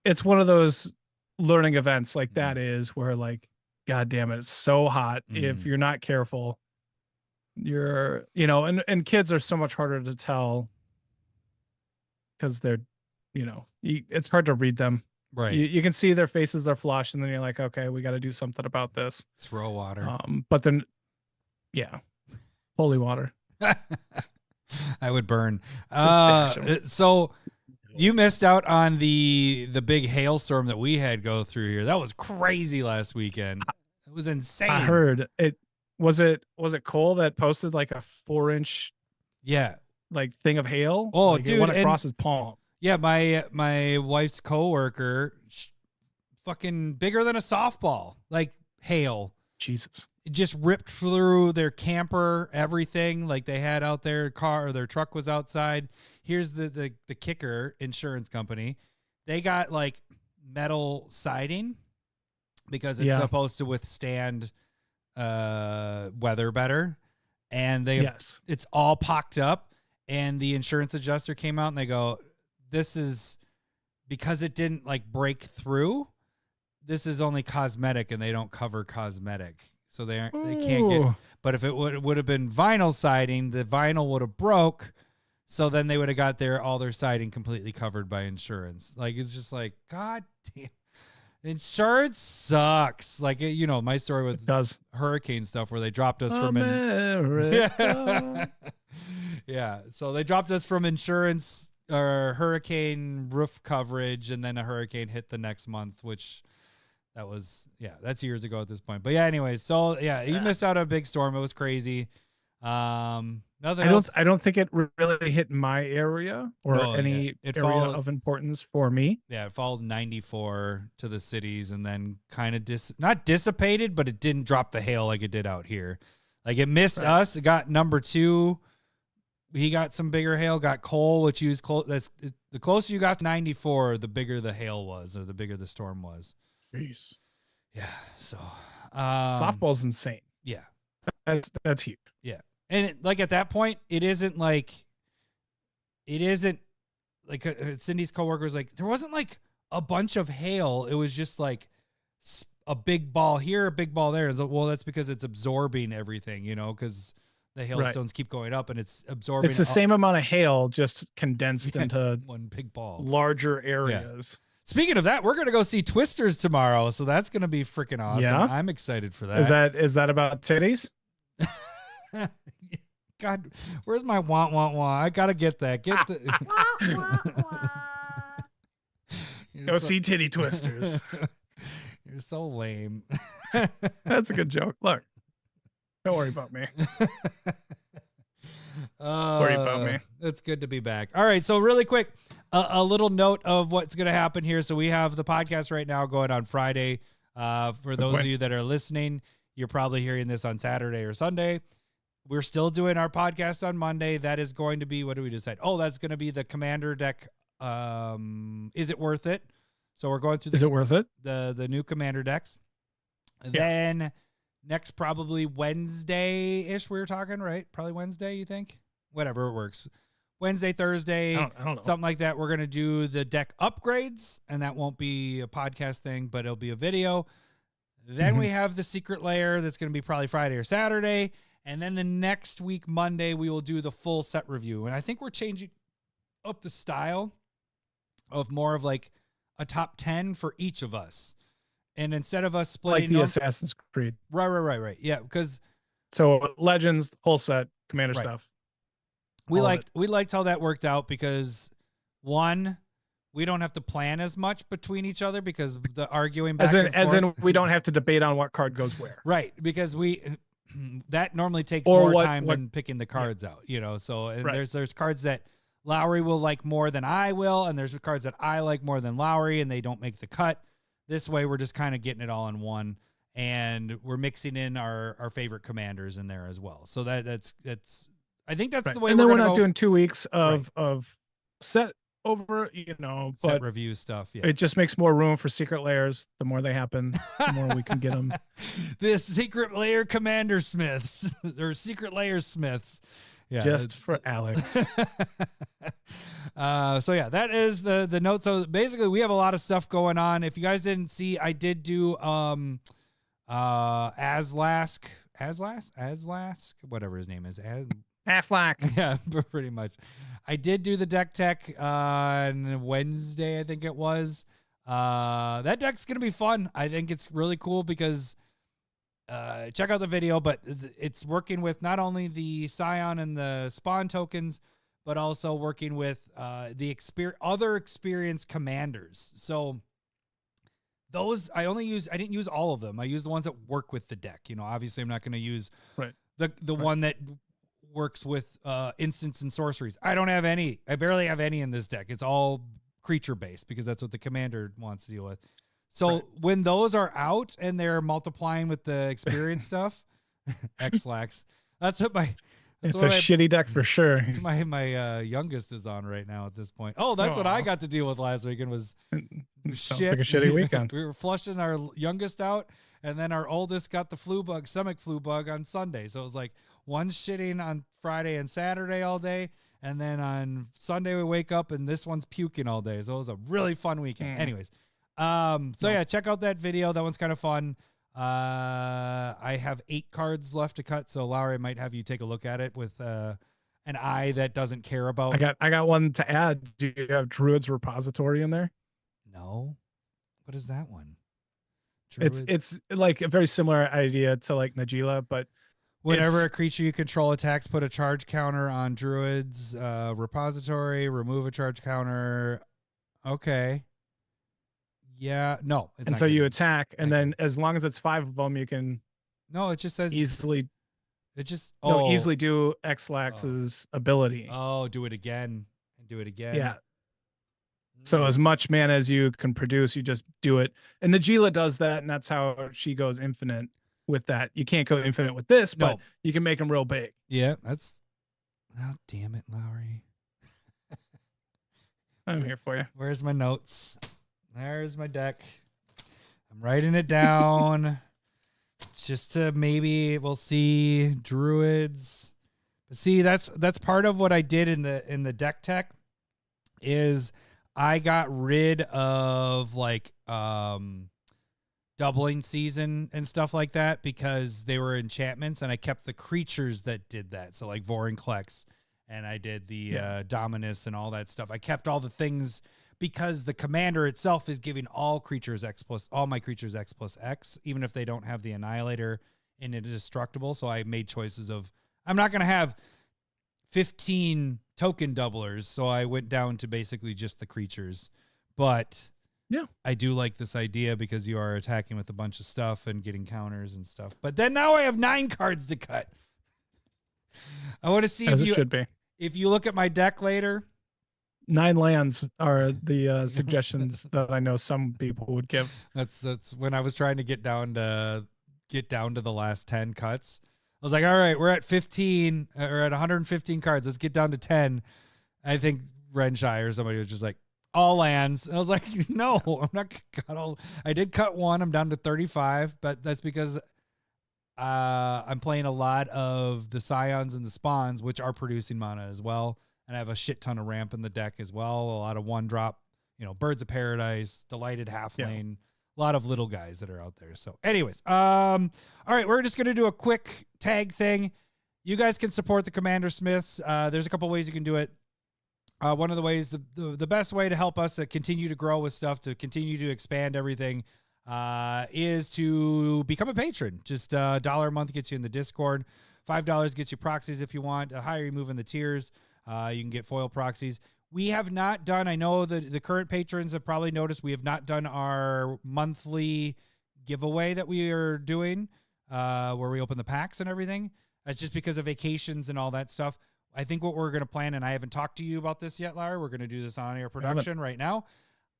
it's one of those learning events like that is where, like, God damn it, it's so hot. If you're not careful, you're, and kids are so much harder to tell because they're, it's hard to read them Right. You can see their faces are flushed, and then you're like, okay, we got to do something about this. Throw water. But then, yeah, holy water. I would burn. dash 'em. So you missed out on the big hailstorm that we had go through here. That was crazy last weekend. It was insane. I heard it. Was it Cole that posted like a 4-inch Yeah. like thing of hail? Oh, like, dude, it went and- across his palm. Yeah, my wife's coworker, fucking bigger than a softball, like hail. Jesus. It just ripped through their camper, everything like they had out there. Car or their truck was outside. Here's the kicker: insurance company. They got like metal siding because it's supposed to withstand weather better, and it's all pocked up. And the insurance adjuster came out and they go, this is because it didn't like break through. This is only cosmetic, and they don't cover cosmetic, so they can't get. But if it would have been vinyl siding, the vinyl would have broke. So then they would have got all their siding completely covered by insurance. Like it's just like, God damn, insurance sucks. Like my story with hurricane stuff where they dropped us from yeah. So they dropped us from insurance or hurricane roof coverage, and then a hurricane hit the next month, which that's years ago at this point. But yeah, anyways, so yeah, you missed out on a big storm. It was crazy. Nothing else. I don't think it really hit my area or area of importance for me. Yeah, it followed 94 to the cities, and then kind of not dissipated, but it didn't drop the hail like it did out here. Like it missed us. It got number 2. He got some bigger hail, got Cole, which he was close. The closer you got to 94, the bigger the hail was, or the bigger the storm was. Jeez. Yeah. So softball's insane. Yeah. That's huge. Yeah. And like at that point, it isn't like Cindy's coworker was like, there wasn't like a bunch of hail. It was just like a big ball here, a big ball there. It's like, well, that's because it's absorbing everything, because the hailstones keep going up and it's absorbing. It's the same amount of hail, just condensed into one big ball, larger areas. Yeah. Speaking of that, we're going to go see Twisters tomorrow. So that's going to be freaking awesome. Yeah? I'm excited for that. Is that about titties? God, where's my want? I got to get that. Get the Go see titty twisters. You're so lame. That's a good joke. Look, don't worry about me. Worry about me. It's good to be back. All right, so really quick, a little note of what's going to happen here. So we have the podcast right now going on Friday. For those of you that are listening, you're probably hearing this on Saturday or Sunday. We're still doing our podcast on Monday. That is going to be, what do we decide? Oh, that's going to be the Commander deck. Is it worth it? So we're going through Is it worth it? The new Commander decks. Yeah. Then next probably Wednesday-ish we were talking, right? Probably Wednesday, you think? Whatever, it works. Wednesday, Thursday, I don't know. something like that. We're going to do the deck upgrades, and that won't be a podcast thing, but it'll be a video. Then we have the Secret Lair that's going to be probably Friday or Saturday. And then the next week, Monday, we will do the full set review. And I think we're changing up the style of more of like a top 10 for each of us. And instead of us splitting... Like the Assassin's Creed. Right. Yeah, because... So Legends, whole set, Commander stuff. We liked how that worked out because, one, we don't have to plan as much between each other because the arguing back as in we don't have to debate on what card goes where. Right, because that normally takes Or more time than picking the cards out, So there's cards that Lowry will like more than I will, and there's cards that I like more than Lowry, and they don't make the cut. This way, we're just kind of getting it all in one, and we're mixing in our favorite commanders in there as well. So that's I think that's the way. And then we're not doing 2 weeks of set over, set but review stuff. Yeah, it just makes more room for Secret Lairs. The more they happen, the more we can get them. This Secret Lair Commander Smiths or Secret Lair Smiths. Yeah, just for Alex. So yeah, that is the note. So basically, we have a lot of stuff going on. If you guys didn't see, I did do Aslask, whatever his name is. Aflac. Yeah, pretty much. I did do the deck tech on Wednesday, I think it was. That deck's gonna be fun. I think it's really cool because check out the video, but it's working with not only the Scion and the Spawn tokens, but also working with the other experienced commanders. So those I didn't use all of them. I used the ones that work with the deck. You know, obviously I'm not going to use the one that works with instants and sorceries. I don't have any. I barely have any in this deck. It's all creature based because that's what the commander wants to deal with. So when those are out and they're multiplying with the experience stuff, X-Lax, that's what my it's a shitty deck for sure. It's my youngest is on right now at this point. Oh, that's what I got to deal with last weekend was sounds like a shitty weekend. We were flushing our youngest out, and then our oldest got the stomach flu bug on Sunday. So it was like one shitting on Friday and Saturday all day, and then on Sunday we wake up and this one's puking all day. So it was a really fun weekend. Anyways, yeah, check out that video. That one's kind of fun. I have 8 cards left to cut, so Lowry might have you take a look at it with an eye that doesn't care about. I got one to add. Do you have Druid's Repository in there? No. What is that one? It's like a very similar idea to like Najila, but whenever a creature you control attacks, put a charge counter on Druid's Repository, remove a charge counter. Okay. Yeah, no. And so you attack, and then as long as it's 5 of them, you can. No, it just says easily. It just easily do X-Lax's ability. Oh, do it again and do it again. Yeah. So as much mana as you can produce, you just do it. And Najila does that, and that's how she goes infinite with that. You can't go infinite with this, but you can make them real big. Yeah, that's. Oh, damn it, Lowry. I'm here for you. Where's my notes? There's my deck. I'm writing it down just to maybe we'll see Druids. But see, that's part of what I did in the deck tech is I got rid of like doubling season and stuff like that because they were enchantments, and I kept the creatures that did that. So like Vorinclex, and I did the Dominus and all that stuff. I kept all the things because the commander itself is giving all my creatures X+X, even if they don't have the Annihilator in Indestructible. So I made choices of, I'm not going to have 15 token doublers. So I went down to basically just the creatures. But yeah, I do like this idea because you are attacking with a bunch of stuff and getting counters and stuff. But then now I have 9 cards to cut. I want to see if you look at my deck later. 9 lands are the suggestions that I know some people would give. That's when I was trying to get down to the last 10 cuts. I was like, all right, we're at 15 or at 115 cards. Let's get down to 10. I think Renshai or somebody was just like, all lands. And I was like, no, I'm not cut all. I did cut 1. I'm down to 35, but that's because I'm playing a lot of the Scions and the Spawns, which are producing mana as well. And I have a shit ton of ramp in the deck as well. A lot of 1-drop, Birds of Paradise, Delighted Halflane, a lot of little guys that are out there. So anyways, all right, we're just going to do a quick tag thing. You guys can support the Commander Smiths. There's a couple ways you can do it. One of the ways, the best way to help us to continue to grow with stuff, to continue to expand everything, is to become a patron. Just $1 a month gets you in the Discord. $5 gets you proxies if you want. The higher you move in the tiers, you can get foil proxies. We have not done, I know the current patrons have probably noticed, we have not done our monthly giveaway that we are doing, where we open the packs and everything. That's just because of vacations and all that stuff. I think what we're going to plan, and I haven't talked to you about this yet, Larry, we're going to do this on air production right now.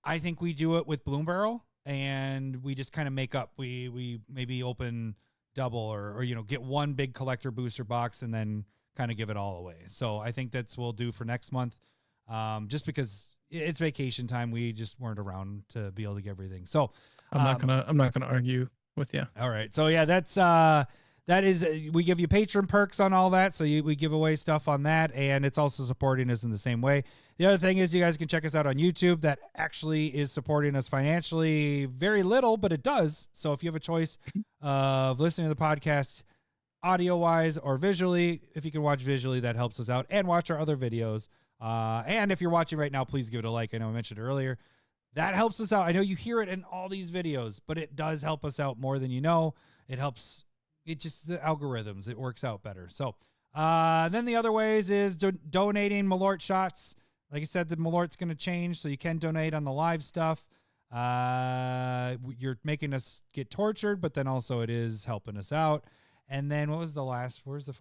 I think we do it with Bloomburrow, and we just kind of make up. We maybe open double or get one big collector booster box and then kind of give it all away. So I think that's what we'll do for next month. Just because it's vacation time, we just weren't around to be able to get everything. So I'm not gonna argue with you. All right. So yeah, that is we give you patron perks on all that. So we give away stuff on that, and it's also supporting us in the same way. The other thing is you guys can check us out on YouTube. That actually is supporting us financially, very little, but it does. So if you have a choice of listening to the podcast audio-wise or visually, if you can watch visually, that helps us out, and watch our other videos. And if you're watching right now, please give it a like. I know I mentioned earlier. That helps us out. I know you hear it in all these videos, but it does help us out more than you know. It helps. It just the algorithms. It works out better. So then the other ways is donating Malort shots. Like I said, the Malort's going to change, so you can donate on the live stuff. You're making us get tortured, but then also it is helping us out. And then what was the last? Where's the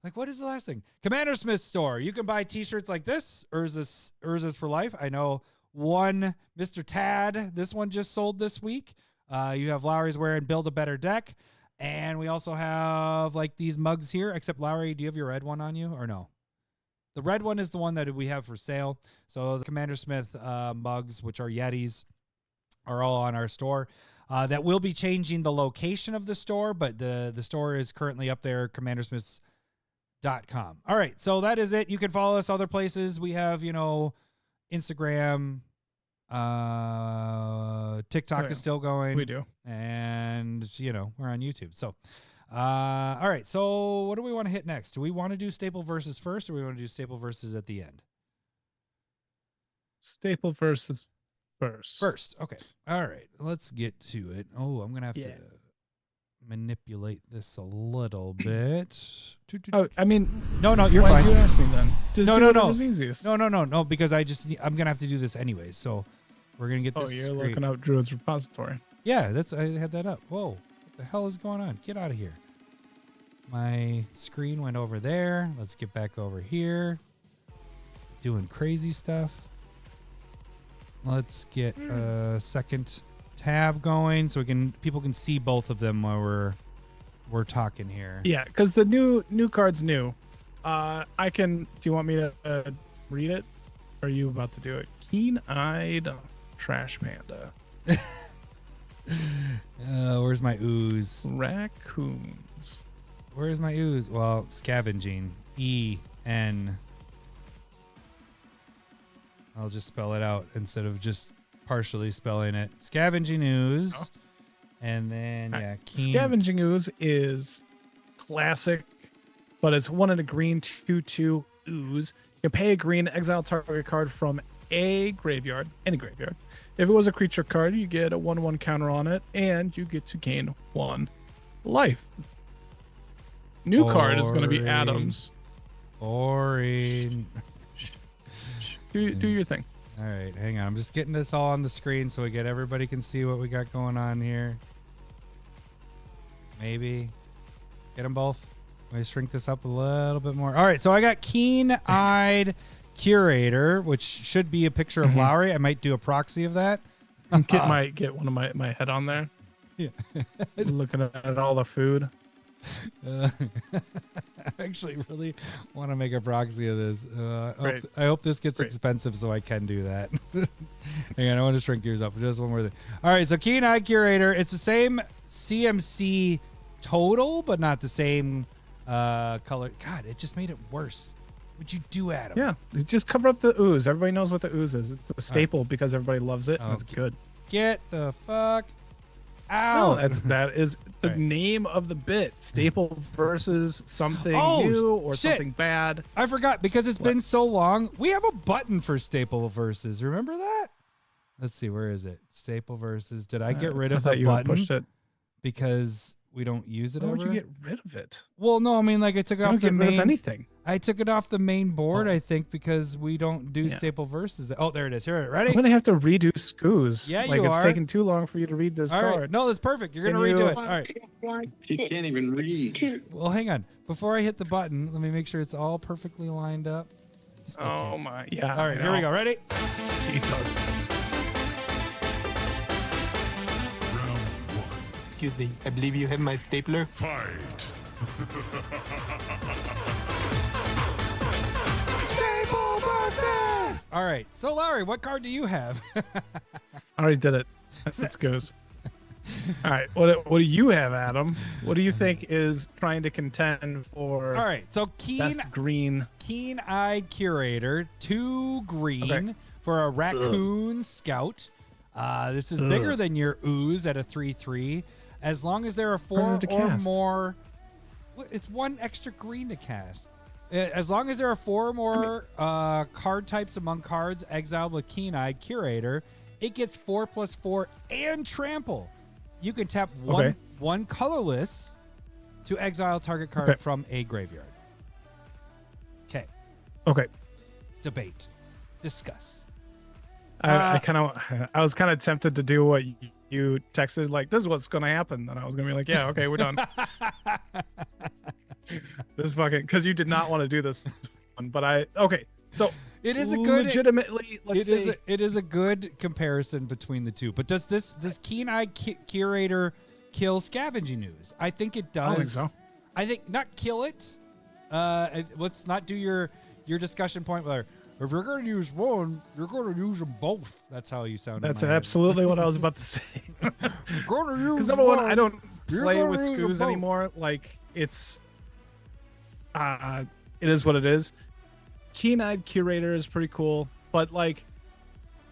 like what is the last thing? Commander Smith's store. You can buy T-shirts like this. Urza's for life. I know one Mr. Tad. This one just sold this week. You have Lowry's wearing Build a Better Deck, and we also have like these mugs here. Except Lowry, do you have your red one on you or no? The red one is the one that we have for sale. So the Commander Smith mugs, which are Yetis, are all on our store. That will be changing the location of the store, but the store is currently up there, commandersmiths.com. All right, so that is it. You can follow us other places. We have, Instagram, TikTok is still going. We do. And, we're on YouTube. So, all right. So what do we want to hit next? Do we want to do staple versus first, or we want to do staple versus at the end? Staple versus first. First. Okay. All right. Let's get to it. Oh, I'm going to have to manipulate this a little bit. Oh, I mean, no, you're why fine. did you ask me then? Just No, do no, whatever's no. easiest. No, because I'm going to have to do this anyways. So we're going to get this. Oh, you're straight. looking up Druid's repository. Yeah, I had that up. Whoa. What the hell is going on? Get out of here. My screen went over there. Let's get back over here. Doing crazy stuff. Let's get a second tab going so people can see both of them while we're talking here. Yeah, because the new card's new. Do you want me to read it? Or are you about to do it? Keen-eyed Trash Panda. Where's my ooze? Raccoons. Where's my ooze? Well, scavenging. E-N. I'll just spell it out instead of just partially spelling it. Scavenging ooze. Oh. And then, Scavenging Ooze is classic, but it's 1 in a green, 2/2 ooze. You can pay a green, exile target card from a graveyard, any graveyard. If it was a creature card, you get a 1/1 counter on it, and you get to gain 1 life. New card is going to be Adams. Boring. Do your thing. All right, hang on. I'm just getting this all on the screen so everybody can see what we got going on here. Maybe. Get them both. Let me shrink this up a little bit more. All right, so I got Keen-Eyed Curator, which should be a picture of Lowry. I might do a proxy of that. Get one of my head on there. Yeah. Looking at all the food. I actually really want to make a proxy of this. Great. I hope this gets expensive so I can do that. Hang on, I want to shrink yours up. Just one more thing. All right, so Keen-Eyed Curator. It's the same CMC total, but not the same color. God, it just made it worse. What'd you do, Adam? Yeah, just cover up the ooze. Everybody knows what the ooze is. It's a staple because everybody loves it and it's good. Get the fuck out. No, that is the name of the bit. Staple versus something new or something bad. I forgot because it's been so long. We have a button for staple versus. Remember that? Let's see, where is it? Staple versus. Did I get rid of the button? Pushed it because we don't use it. Why would you get rid of it? Well, no, I mean like I took it off the main. Rid of anything. I took it off the main board, I think, because we don't do staple verses. Oh, there it is. Here, ready? I'm gonna have to redo Scooze. Yeah, like you it's are. taking too long for you to read this All card. right. No, that's perfect. You're gonna redo it. All right. She can't even read. Well, hang on. Before I hit the button, let me make sure it's all perfectly lined up. Oh my, yeah. All right, here we go. Ready? Jesus. Excuse me, I believe you have my stapler. Fight! Staple versus. All right. So, Larry, what card do you have? I already did it. That's Goose. All right. What do you have, Adam? What do you think is trying to contend for? All right. So best green. Keen-Eyed Curator, 2 green for a Raccoon Scout. This is bigger than your Ooze at a 3/3. As long as there are 4 or more. It's 1 extra green to cast. As long as there are 4 or more card types among cards exiled with Keen-Eyed Curator, it gets 4+4 and trample. You can tap one colorless to exile target card from a graveyard. Okay. Debate. Discuss. I was kind of tempted to do what you texted, like, this is what's going to happen. And I was going to be like, yeah, okay, we're done. This is fucking, because you did not want to do this one, but so it is a good, legitimately, it is a good comparison between the two. But does Keen-Eyed Curator kill Scavenging Ooze? I think it does. I don't think so. I think not kill it. Let's not do your discussion point where if you're going to use one, you're going to use them both. That's how you sound. That's absolutely what I was about to say. You're going to use because number one, I don't You're play gonna with use 'em Scoos both. anymore. Like it is what it is. Keen-Eyed Curator is pretty cool, but like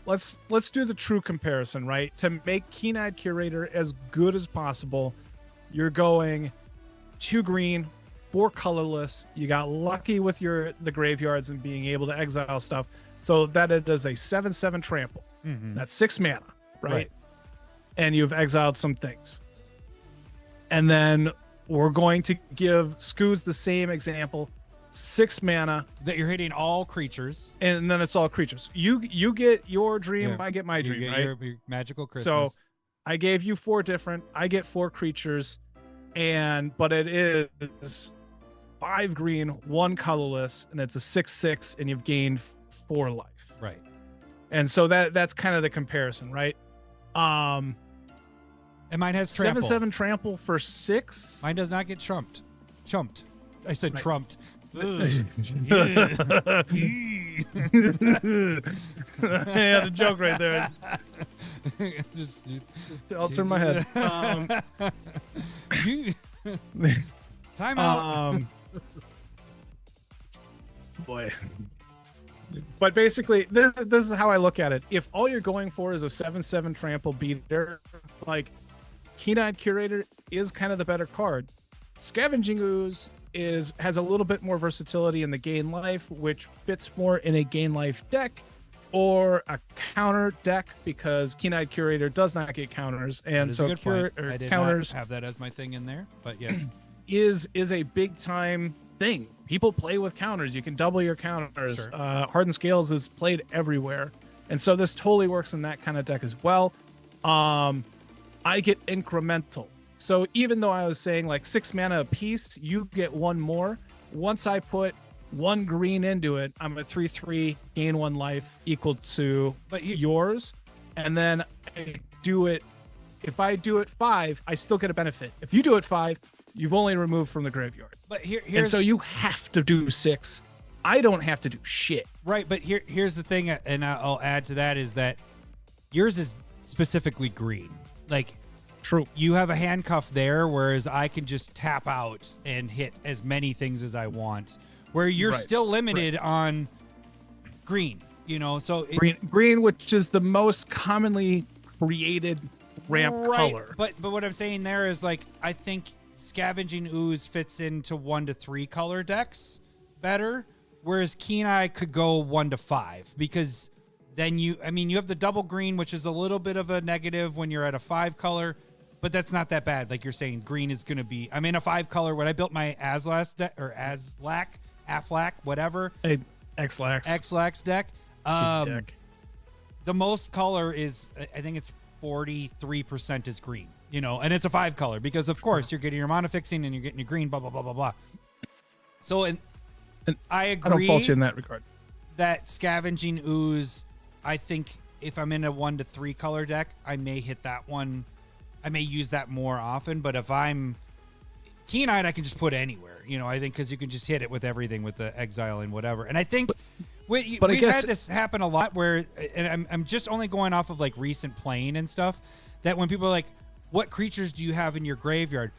let's do the true comparison, right? To make Keen-Eyed Curator as good as possible, you're going 2 green, 4 colorless. You got lucky with the graveyards and being able to exile stuff, so that it is a 7/7 trample. That's 6 mana, right? And you've exiled some things. And then we're going to give Scoos the same example. 6 mana that you're hitting all creatures, and then it's all creatures. You get your dream, I get my dream, right? Your magical Christmas. So I gave you 4 different. I get 4 creatures, but it is 5 green, 1 colorless, and it's a 6/6, and you've gained 4 life. Right. And so that's kind of the comparison, right? And mine has trample. 7/7 trample for 6. Mine does not get trumped. I said trumped. Yeah, the joke right there. just I'll turn my head. Time out. Boy. But basically, this is how I look at it. If all you're going for is a 7/7 trample beater, like Keen-Eyed Curator is kind of the better card. Scavenging Ooze has a little bit more versatility in the gain life, which fits more in a gain life deck or a counter deck, because Keen-Eyed Curator does not get counters, and so I did counters not have that as my thing in there, but yes, is a big time thing. People play with counters. You can double your counters. Sure. Hardened Scales is played everywhere, and so this totally works in that kind of deck as well. I get incremental. So even though I was saying like 6 mana a piece, you get 1 more. Once I put 1 green into it, I'm at 3/3, gain 1 life equal to yours. And then I do it. If I do it 5, I still get a benefit. If you do it 5, you've only removed from the graveyard. But here's and so you have to do 6. I don't have to do shit. Right, but here's the thing, and I'll add to that, is that yours is specifically green. Like, true, you have a handcuff there, whereas I can just tap out and hit as many things as I want, where you're still limited on green, you know. So green, which is the most commonly created ramp color. But what I'm saying there is, like, I think Scavenging Ooze fits into 1 to 3 color decks better, whereas Keen-Eye could go 1 to 5, because then you have the double green, which is a little bit of a negative when you're at a 5 color, but that's not that bad. Like you're saying, green is going to be, I'm in a 5 color. When I built my Aflac, whatever. Xlax deck. The most color is, I think it's 43% is green, you know, and it's a 5 color because of course you're getting your mana fixing and you're getting your green, blah, blah, blah, blah, blah. So, and I agree. I don't fault you in that regard. That Scavenging Ooze, I think if I'm in a 1 to 3 color deck, I may hit that one. I may use that more often, but if I'm Keen-Eyed, I can just put anywhere, you know, I think, because you can just hit it with everything with the exile and whatever. And I think we've had this happen a lot where, and I'm just only going off of like recent playing and stuff, that when people are like, what creatures do you have in your graveyard?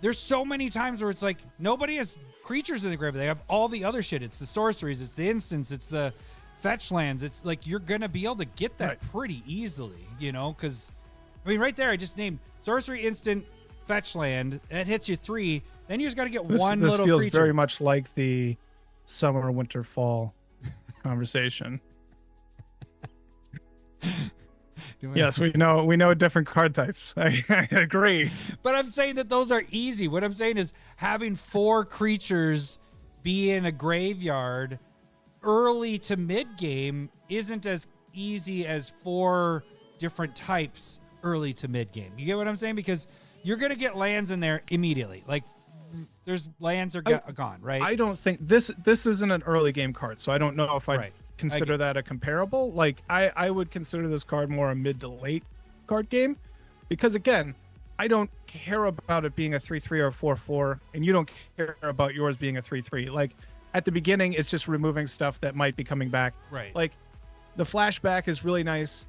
There's so many times where it's like, nobody has creatures in the graveyard. They have all the other shit. It's the sorceries, it's the instants, it's the fetch lands. It's like, you're going to be able to get that pretty easily, you know, because, I mean, right there, I just named sorcery, instant, fetch land. That hits you 3. Then you just got to get one little creature. This feels very much like the summer, winter, fall conversation. Yes, we know different card types. I agree. But I'm saying that those are easy. What I'm saying is having 4 creatures be in a graveyard early to mid game isn't as easy as 4 different types early to mid game. You get what I'm saying? Because you're going to get lands in there immediately. Like there's lands are gone, right? I don't think this isn't an early game card, so I don't know if I'd consider that a comparable. Like I would consider this card more a mid to late card game, because again, I don't care about it being a 3/3 or a 4/4, and you don't care about yours being a 3/3. Like at the beginning, it's just removing stuff that might be coming back. Right. Like the flashback is really nice.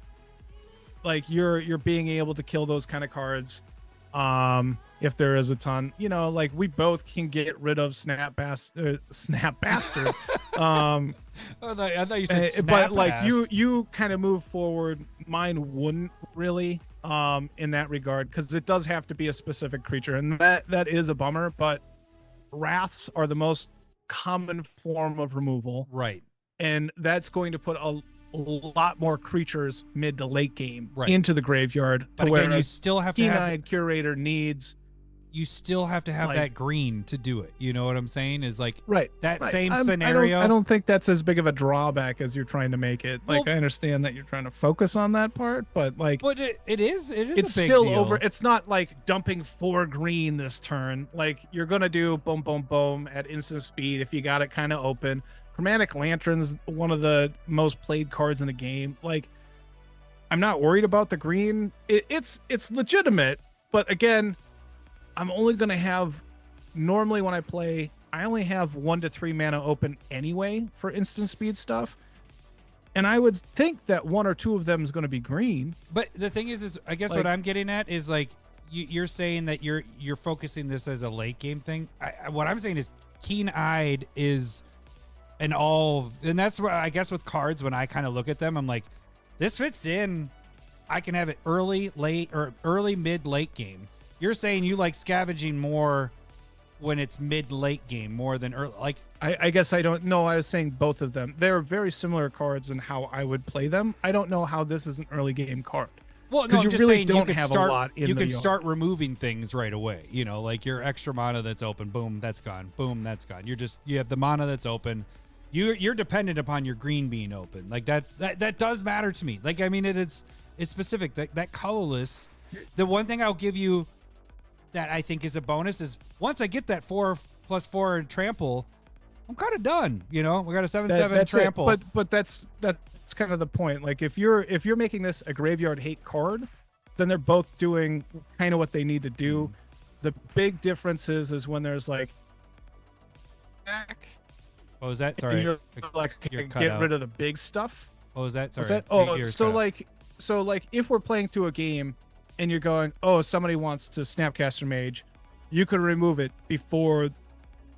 Like you're being able to kill those kind of cards. If there is a ton, like we both can get rid of Snap Bastard. I thought you said Snap but like Ass. you kind of move forward. Mine wouldn't really in that regard, because it does have to be a specific creature, and that is a bummer. But wraths are the most common form of removal, right? And that's going to put a lot more creatures mid to late game into the graveyard. But again, you still have to Keen-eyed Curator needs. You still have to have that green to do it. You know what I'm saying? Is like that right. same scenario. I don't think that's as big of a drawback as you're trying to make it. Like I understand that you're trying to focus on that part, but like, but it is it's a big still deal. over. It's not like dumping 4 green this turn. Like you're gonna do boom, boom, boom at instant speed if you got it kind of open. Chromatic Lantern's one of the most played cards in the game. Like, I'm not worried about the green. It's legitimate, but again, I'm only gonna have, normally when I play, I only have 1 to 3 mana open anyway for instant speed stuff, and I would think that 1 or 2 of them is going to be green. But the thing is I guess like, what I'm getting at is like you're saying that you're focusing this as a late game thing. What I'm saying is Keen-eyed is and that's where I guess with cards, when I kind of look at them, I'm like, this fits in. I can have it early, late, or early, mid, late game. You're saying you like Scavenging more when it's mid, late game more than early. Like I guess I don't know. I was saying both of them. They're very similar cards in how I would play them. I don't know how this is an early game card. Well, no, you just really saying don't you have start, a lot in you the can yard. start removing things right away. Like your extra mana that's open, boom, that's gone. Boom, that's gone. You have the mana that's open. You're dependent upon your green being open. Like that does matter to me. Like I mean it's specific. That colorless. The one thing I'll give you that I think is a bonus is once I get that 4+4 and trample, I'm kind of done. We got a 7/7 trample. But that's kind of the point. Like if you're making this a graveyard hate card, then they're both doing kind of what they need to do. The big difference is when there's like back. What was that? Sorry. You're like You're cut get out. rid of the big stuff. What was that? Sorry. What's that? Oh, so like if we're playing through a game and you're going, oh, somebody wants to Snapcaster Mage, you could remove it before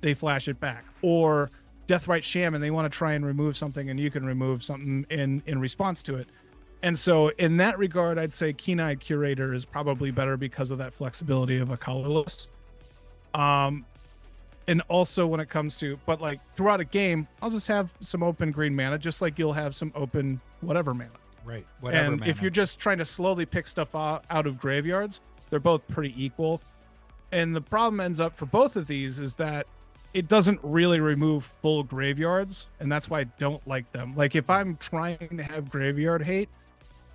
they flash it back. Or Deathrite Shaman, they want to try and remove something, and you can remove something in response to it. And so in that regard, I'd say Keen-eyed Curator is probably better because of that flexibility of a colorless. And also when it comes to, but like throughout a game, I'll just have some open green mana, just like you'll have some open whatever mana. Right. Whatever and mana. if you're just trying to slowly pick stuff out of graveyards, they're both pretty equal. And the problem ends up for both of these is that it doesn't really remove full graveyards, and that's why I don't like them. Like if I'm trying to have graveyard hate,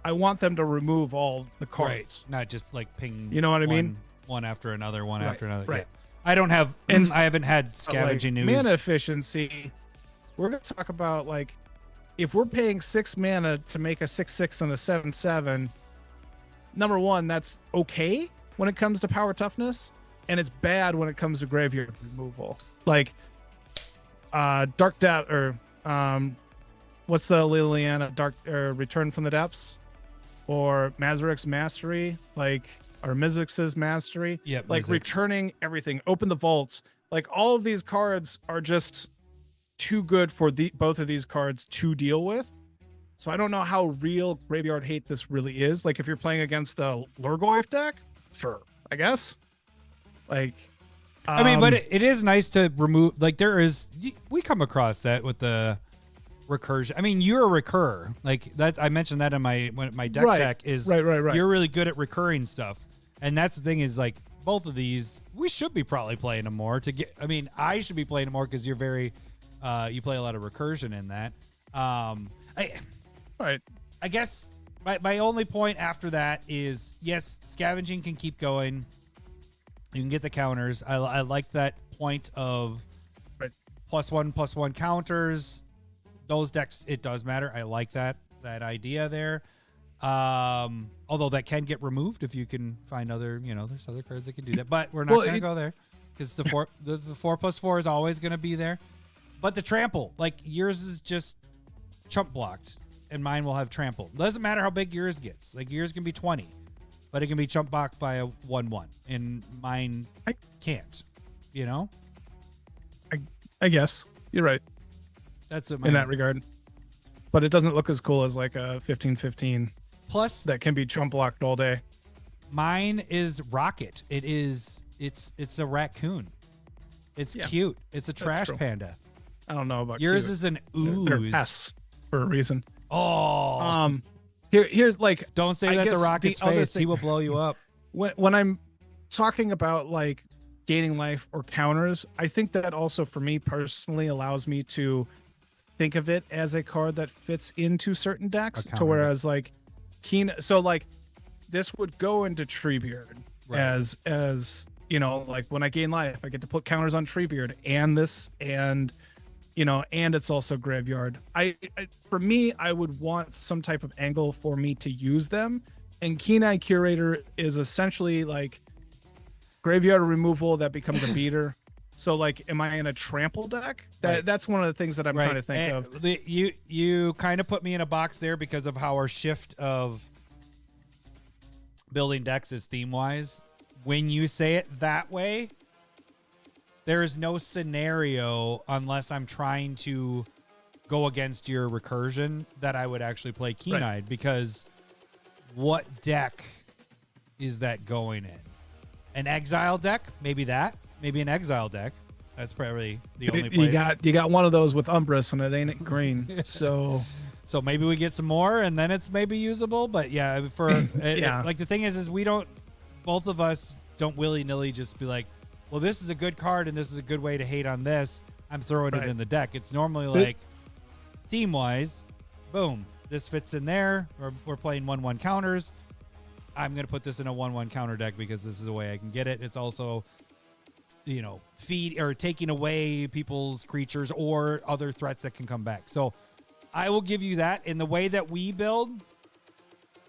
I want them to remove all the cards. Right. Not just like ping. You know what I mean? One after another, Right, after another. right. Yeah. I don't have, and I haven't had Scavenging like, news. Mana efficiency. We're going to talk about like if we're paying 6 mana to make a 6/6 and a 7/7. Number one, that's okay when it comes to power toughness, and it's bad when it comes to graveyard removal. Like Dark Depth or what's the Liliana Dark or Return from the Depths, or Mazarek's Mastery, like. Or Mizzix's Mastery, like Mizzix. returning everything, open the vaults. Like all of these cards are just too good for both of these cards to deal with. So I don't know how real graveyard hate this really is. Like if you're playing against a Lurgoyf deck, sure, I guess. Like I mean, but it is nice to remove, like we come across that with the recursion. I mean, you're a recurrer. Like that, I mentioned that in my deck tech is right. You're really good at recurring stuff. And that's the thing is like both of these, we should be probably playing them more to get, I mean, I should be playing them more because you're very, you play a lot of recursion in that. I guess my only point after that is, yes, scavenging can keep going. You can get the counters. I like that point of +1/+1 counters. Those decks, it does matter. I like that idea there. Although that can get removed if you can find other, there's other cards that can do that. But we're not going to go there because the 4+4 is always going to be there. But the trample, like yours is just chump blocked, and mine will have trample. Doesn't matter how big yours gets. Like yours can be 20. But it can be chump blocked by a 1/1, and mine can't. I guess you're right. That's in that regard, but it doesn't look as cool as like a 15/15. Plus, that can be chump blocked all day. Mine is Rocket. It's a raccoon. It's cute. It's a trash panda. I don't know about yours. Cute. Is an ooze. They're pests for a reason. Oh, Here's like, don't say that to Rocket's face. He will blow you up. When I'm talking about like gaining life or counters, I think that also for me personally allows me to think of it as a card that fits into certain decks. To whereas like so like this would go into Treebeard as like when I gain life, I get to put counters on Treebeard and this and it's also Graveyard. For me, I would want some type of angle for me to use them. And Keen-Eye Curator is essentially like Graveyard removal that becomes a beater. So like, am I in a trample deck? That's one of the things that I'm trying to think of. You kind of put me in a box there because of how our shift of building decks is theme-wise. When you say it that way, there is no scenario unless I'm trying to go against your recursion that I would actually play Keen-Eyed because what deck is that going in? An exile deck? Maybe an exile deck. That's probably the only place. You got one of those with Umbrus and it ain't green. So maybe we get some more and then it's maybe usable. But yeah, like the thing is both of us don't willy-nilly just be like, well, this is a good card and this is a good way to hate on this. I'm throwing it in the deck. It's normally like theme-wise, boom, this fits in there. We're playing 1/1 counters. I'm going to put this in a 1/1 counter deck because this is the way I can get it. It's also, feed or taking away people's creatures or other threats that can come back. So I will give you that. In the way that we build,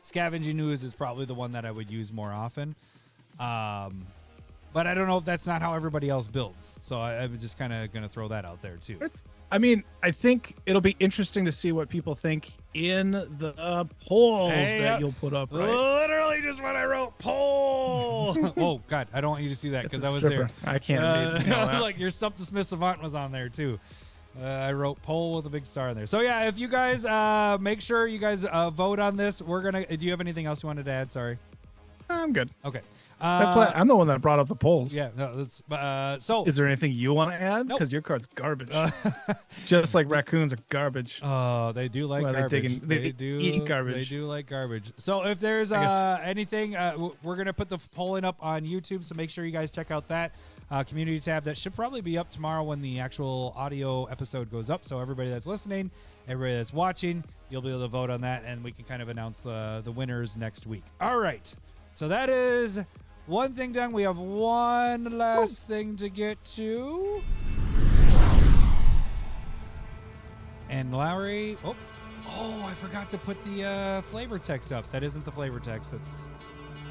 Scavenging Ooze is probably the one that I would use more often. But I don't know if that's not how everybody else builds. So I'm just kind of going to throw that out there too. I think it'll be interesting to see what people think in the polls that you'll put up, right? Literally just when I wrote poll. Oh, God. I don't want you to see that because I was there. I can't. Like your Stump the Smith Savant was on there too. I wrote poll with a big star in there. So, yeah, if you guys make sure you guys vote on this. Do you have anything else you wanted to add? Sorry. I'm good. Okay. That's why I'm the one that brought up the polls. Yeah. No, that's so. Is there anything you want to add? Because your card's garbage. Just like raccoons are garbage. Oh, they do like garbage. They eat garbage. They do like garbage. So if there's anything, we're gonna put the polling up on YouTube. So make sure you guys check out that community tab. That should probably be up tomorrow when the actual audio episode goes up. So everybody that's listening, everybody that's watching, you'll be able to vote on that, and we can kind of announce the winners next week. All right. So that is one thing done. We have one last thing to get to. And Lowry, I forgot to put the flavor text up. That isn't the flavor text.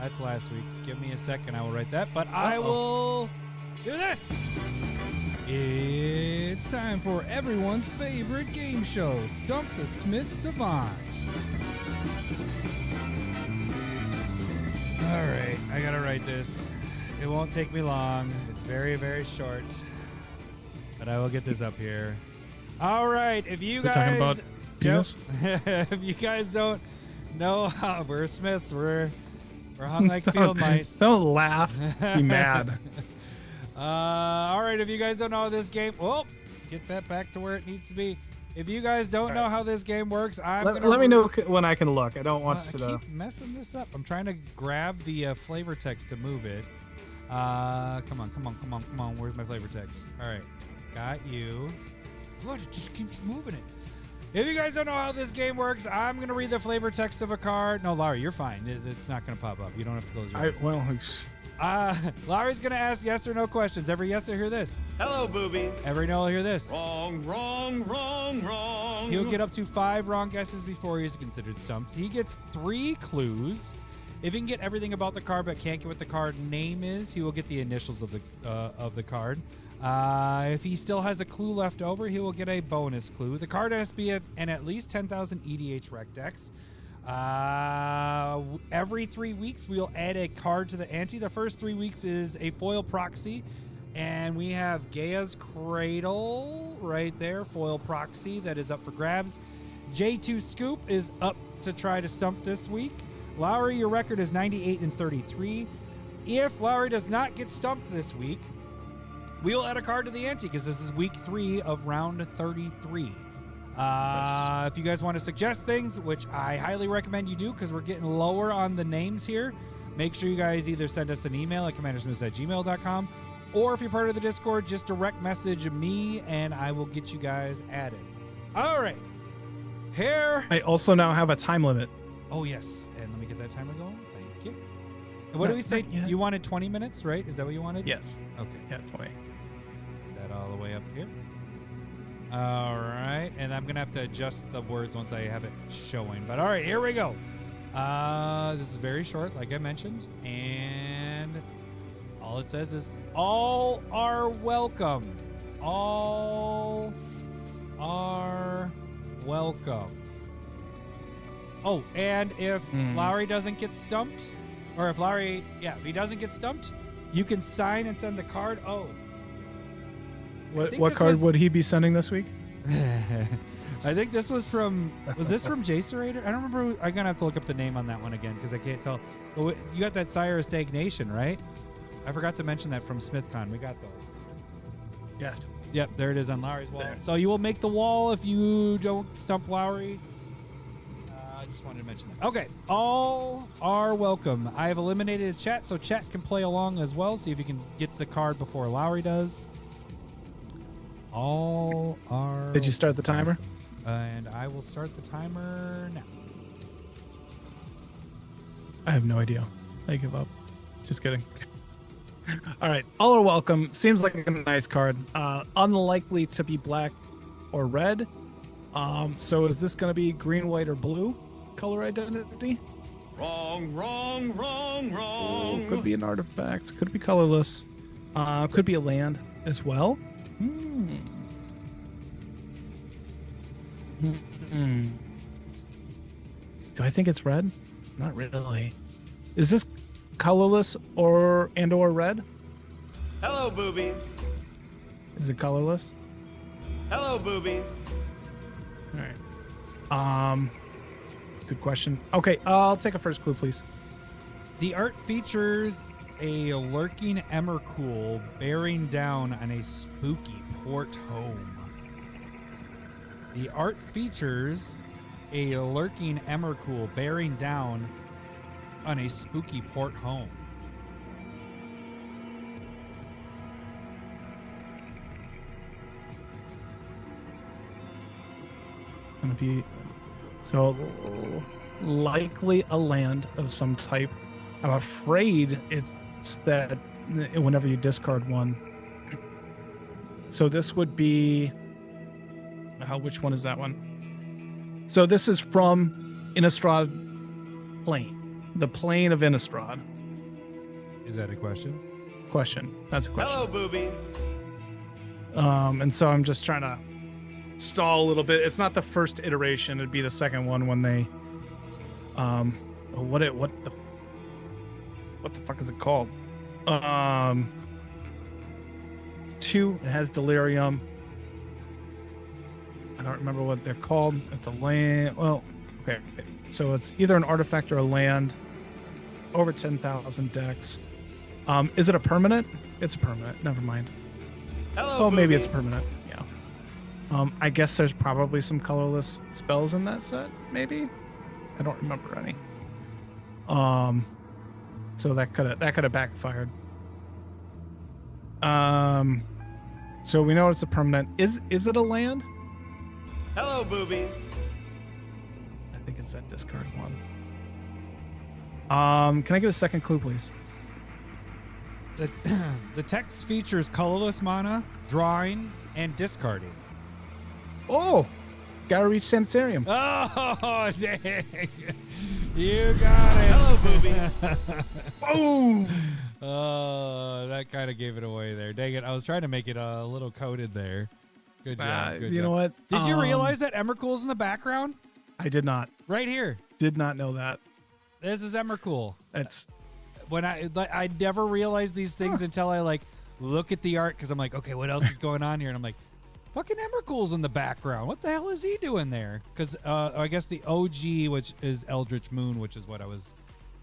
That's last week's. Give me a second. I will write that. But I will do this. It's time for everyone's favorite game show, Stump the Smith Savant. All right, I gotta write this. It won't take me long. It's very, very short, but I will get this up here. All right, if you guys talking about penis? if you guys don't know how we're Smiths, we're hung like field mice. Don't laugh. Be mad. All right, if you guys don't know how this game, get that back to where it needs to be. If you guys don't know how this game works, let me know when I can look. I don't want I you to. keep messing this up. I'm trying to grab the flavor text to move it. Come on. Where's my flavor text? All right, got you. What? It just keeps moving it. If you guys don't know how this game works, I'm gonna read the flavor text of a card. No, Larry, you're fine. It's not gonna pop up. You don't have to close your eyes. Larry's gonna ask yes or no questions. Every yes, he'll hear this. Hello, boobies. Every no, he'll hear this. Wrong. He'll get up to 5 wrong guesses before he's considered stumped. He gets 3 clues. If he can get everything about the card but can't get what the card name is, he will get the initials of the card. If he still has a clue left over, he will get a bonus clue. The card has to be in at least 10,000 EDH Rec decks. Every 3 weeks, we'll add a card to the ante. The first 3 weeks is a foil proxy. And we have Gaia's Cradle right there, foil proxy that is up for grabs. J2 Scoop is up to try to stump this week. Lowry, your record is 98-33. If Lowry does not get stumped this week, we'll add a card to the ante because this is week 3 of round 33. If you guys want to suggest things, which I highly recommend you do because we're getting lower on the names here, make sure you guys either send us an email at commandersmiths@gmail.com, or if you're part of the Discord, just direct message me and I will get you guys added. All right. Here. I also now have a time limit. Oh, yes. And let me get that timer going. Thank you. And what do we say? You wanted 20 minutes, right? Is that what you wanted? Yes. Okay. Yeah, 20. That all the way up here. All right. And I'm going to have to adjust the words once I have it showing. But all right, here we go. This is very short, like I mentioned. And all it says is, all are welcome. All are welcome. Oh, and if Lowry doesn't get stumped, or if he doesn't get stumped, you can sign and send the card. Oh. What card would he be sending this week? I think this was from this from Jacerator? I don't remember. I'm going to have to look up the name on that one again because I can't tell. But you got that Sire of Stagnation, right? I forgot to mention that from SmithCon. We got those. Yes. Yep, there it is on Lowry's wall. So you will make the wall if you don't stump Lowry. I just wanted to mention that. Okay, all are welcome. I have eliminated a chat, so chat can play along as well. See if you can get the card before Lowry does. All are. Did you start the timer? And I will start the timer now. I have no idea. I give up. Just kidding. All right. All are welcome. Seems like a nice card. Unlikely to be black or red. So is this going to be green, white, or blue color identity? Wrong. Could be an artifact. Could be colorless. Could be a land as well. Do I think it's red? Not really. Is this colorless or red? Hello, boobies. Is it colorless? Hello, boobies. All right. Good question. Okay, I'll take a first clue, please. The art features a lurking Emrakul bearing down on a spooky port home. The art features a lurking Emrakul bearing down on a spooky port home. Gonna be so likely a land of some type. I'm afraid it's that whenever you discard one. So this would be which one is that one? So this is from Innistrad Plane, the plane of Innistrad. Is that a question? Question. That's a question. Hello, boobies. And so I'm just trying to stall a little bit. It's not the first iteration. It'd be the second one when they, what the fuck is it called? 2. It has Delirium. I don't remember what they're called. It's a land. Well, okay. So it's either an artifact or a land. Over 10,000 decks. Is it a permanent? It's a permanent. Never mind. Hello, Oh, maybe it's boobies. permanent. Yeah. I guess there's probably some colorless spells in that set. Maybe. I don't remember any. So that could have backfired. So we know it's a permanent. Is it a land? Hello, boobies. I think it's that discard one. Can I get a second clue, please? The text features colorless mana, drawing, and discarding. Oh, gotta reach Sanitarium. Oh, dang. You got it. Hello, boobies. Boom. Oh, that kind of gave it away there. Dang it. I was trying to make it a little coded there. Good job. Good You job. know what? Did you realize that Emmercool's in the background? I did not. Right here. Did not know that. This is Emmercool. It's When I never realized these things until I like look at the art because I'm like, okay, what else is going on here? And I'm like, fucking Emmercool's in the background. What the hell is he doing there? Because I guess the OG, which is Eldritch Moon, which is what I was.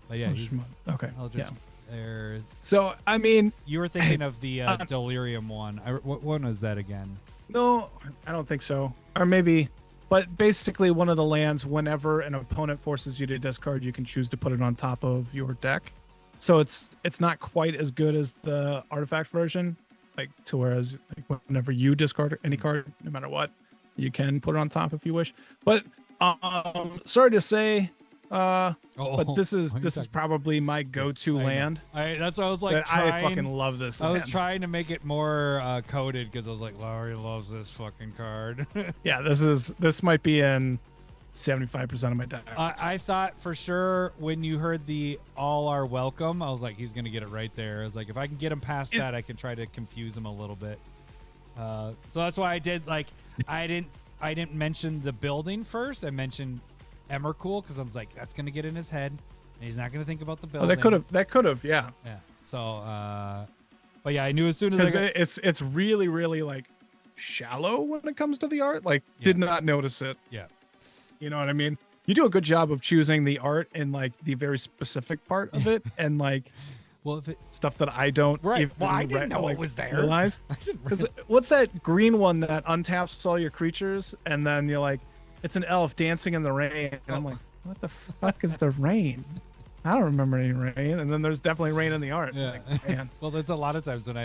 But yeah, he's okay. Eldritch. Yeah. There. So I mean, You were thinking of the Delirium one. What one was that again? no, I don't think so. Or maybe, but basically one of the lands. Whenever an opponent forces you to discard, you can choose to put it on top of your deck. So it's not quite as good as the artifact version, like to whereas like whenever you discard any card, no matter what, you can put it on top if you wish. But sorry to say, but this is probably my go-to land. That's what I was like. That I fucking love this I land. was trying to make it more coded because I was like, Laurie loves this fucking card. Yeah, this might be in 75% of my decks. I thought for sure when you heard the all are welcome, I was like, he's gonna get it right there. I was like, if I can get him past that, I can try to confuse him a little bit. So that's why I did like I didn't mention the building first. I mentioned Emmercool because I was like, that's gonna get in his head, and he's not gonna think about the building. That could have, yeah. Yeah. So, but yeah, I knew as soon as I got, it's really like shallow when it comes to the art. Like, did not notice it. yeah. You know what I mean? You do a good job of choosing the art and like the very specific part of it, and like Well, if it stuff that I don't right, even well, I didn't know like, it was there. realize. I didn't Because what's that green one that untaps all your creatures, and then you're like, it's an elf dancing in the rain, and I'm like, what the fuck is the rain? I don't remember any rain, and then there's definitely rain in the art. Yeah. Like, man. Well, that's a lot of times when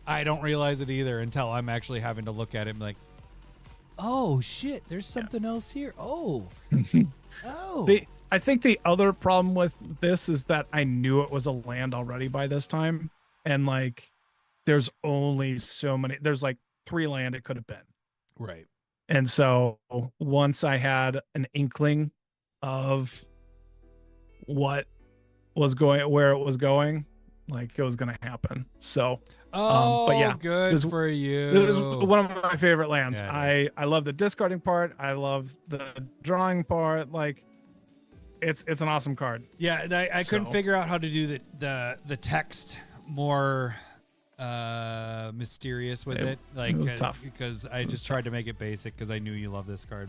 I don't realize it either until I'm actually having to look at it and be like, oh shit, there's something else here. Oh. Oh. I think the other problem with this is that I knew it was a land already by this time, and like there's only so many. There's like 3 land it could have been. Right. And so once I had an inkling of what was going, where it was going, like it was going to happen. So, but yeah, good this- for you. this is one of my favorite lands. Yeah, it I love the discarding part. I love the drawing part. Like it's an awesome card. Yeah, I couldn't So- figure out how to do the text more mysterious with it. Like it was tough. because I just tried to make it basic because I knew you love this card.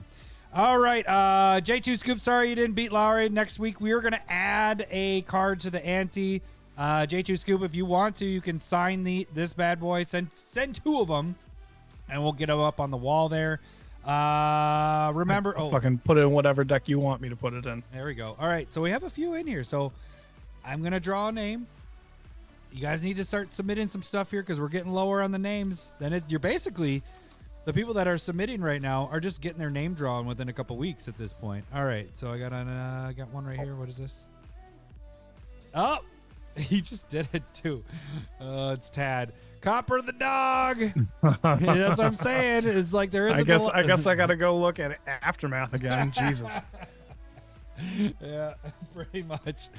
All right, J2 Scoop. Sorry you didn't beat Lowry. Next week we are gonna add a card to the ante. J2 Scoop, if you want to, you can sign this bad boy. Send 2 of them, and we'll get them up on the wall there. Remember, I'll fucking put it in whatever deck you want me to put it in. there we go. All right, so we have a few in here. So I'm gonna draw a name. You guys need to start submitting some stuff here because we're getting lower on the names. Then you're basically the people that are submitting right now are just getting their name drawn within a couple weeks at this point. All right, so I got one right here. What is this? Oh, he just did it too. It's Tad. Copper the dog. Yeah, that's what I'm saying. It's like there is. I guess I gotta go look at Aftermath again. Jesus. Yeah, pretty much.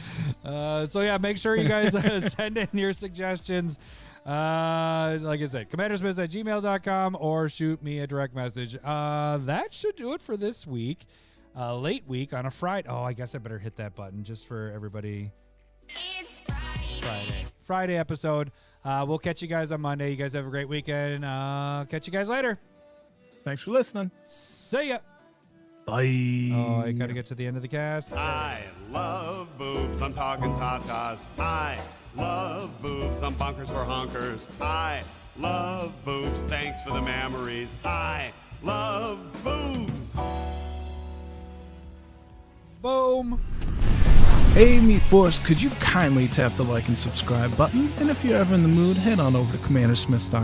So yeah, make sure you guys send in your suggestions. Like I said, commandersmiss@gmail.com or shoot me a direct message. That should do it for this week. Late week on a Friday. Oh, I guess I better hit that button just for everybody. It's Friday. Friday episode. We'll catch you guys on Monday. You guys have a great weekend. Catch you guys later. Thanks for listening. See ya. Bye. Oh, I gotta get to the end of the cast. I love boobs. boobs. I'm talking tatas. I love boobs. I'm bonkers for honkers. I love boobs. Thanks for the memories. I love boobs. Boom. Hey, Meat Force, could you kindly tap the like and subscribe button? And if you're ever in the mood, head on over to CommanderSmiths.com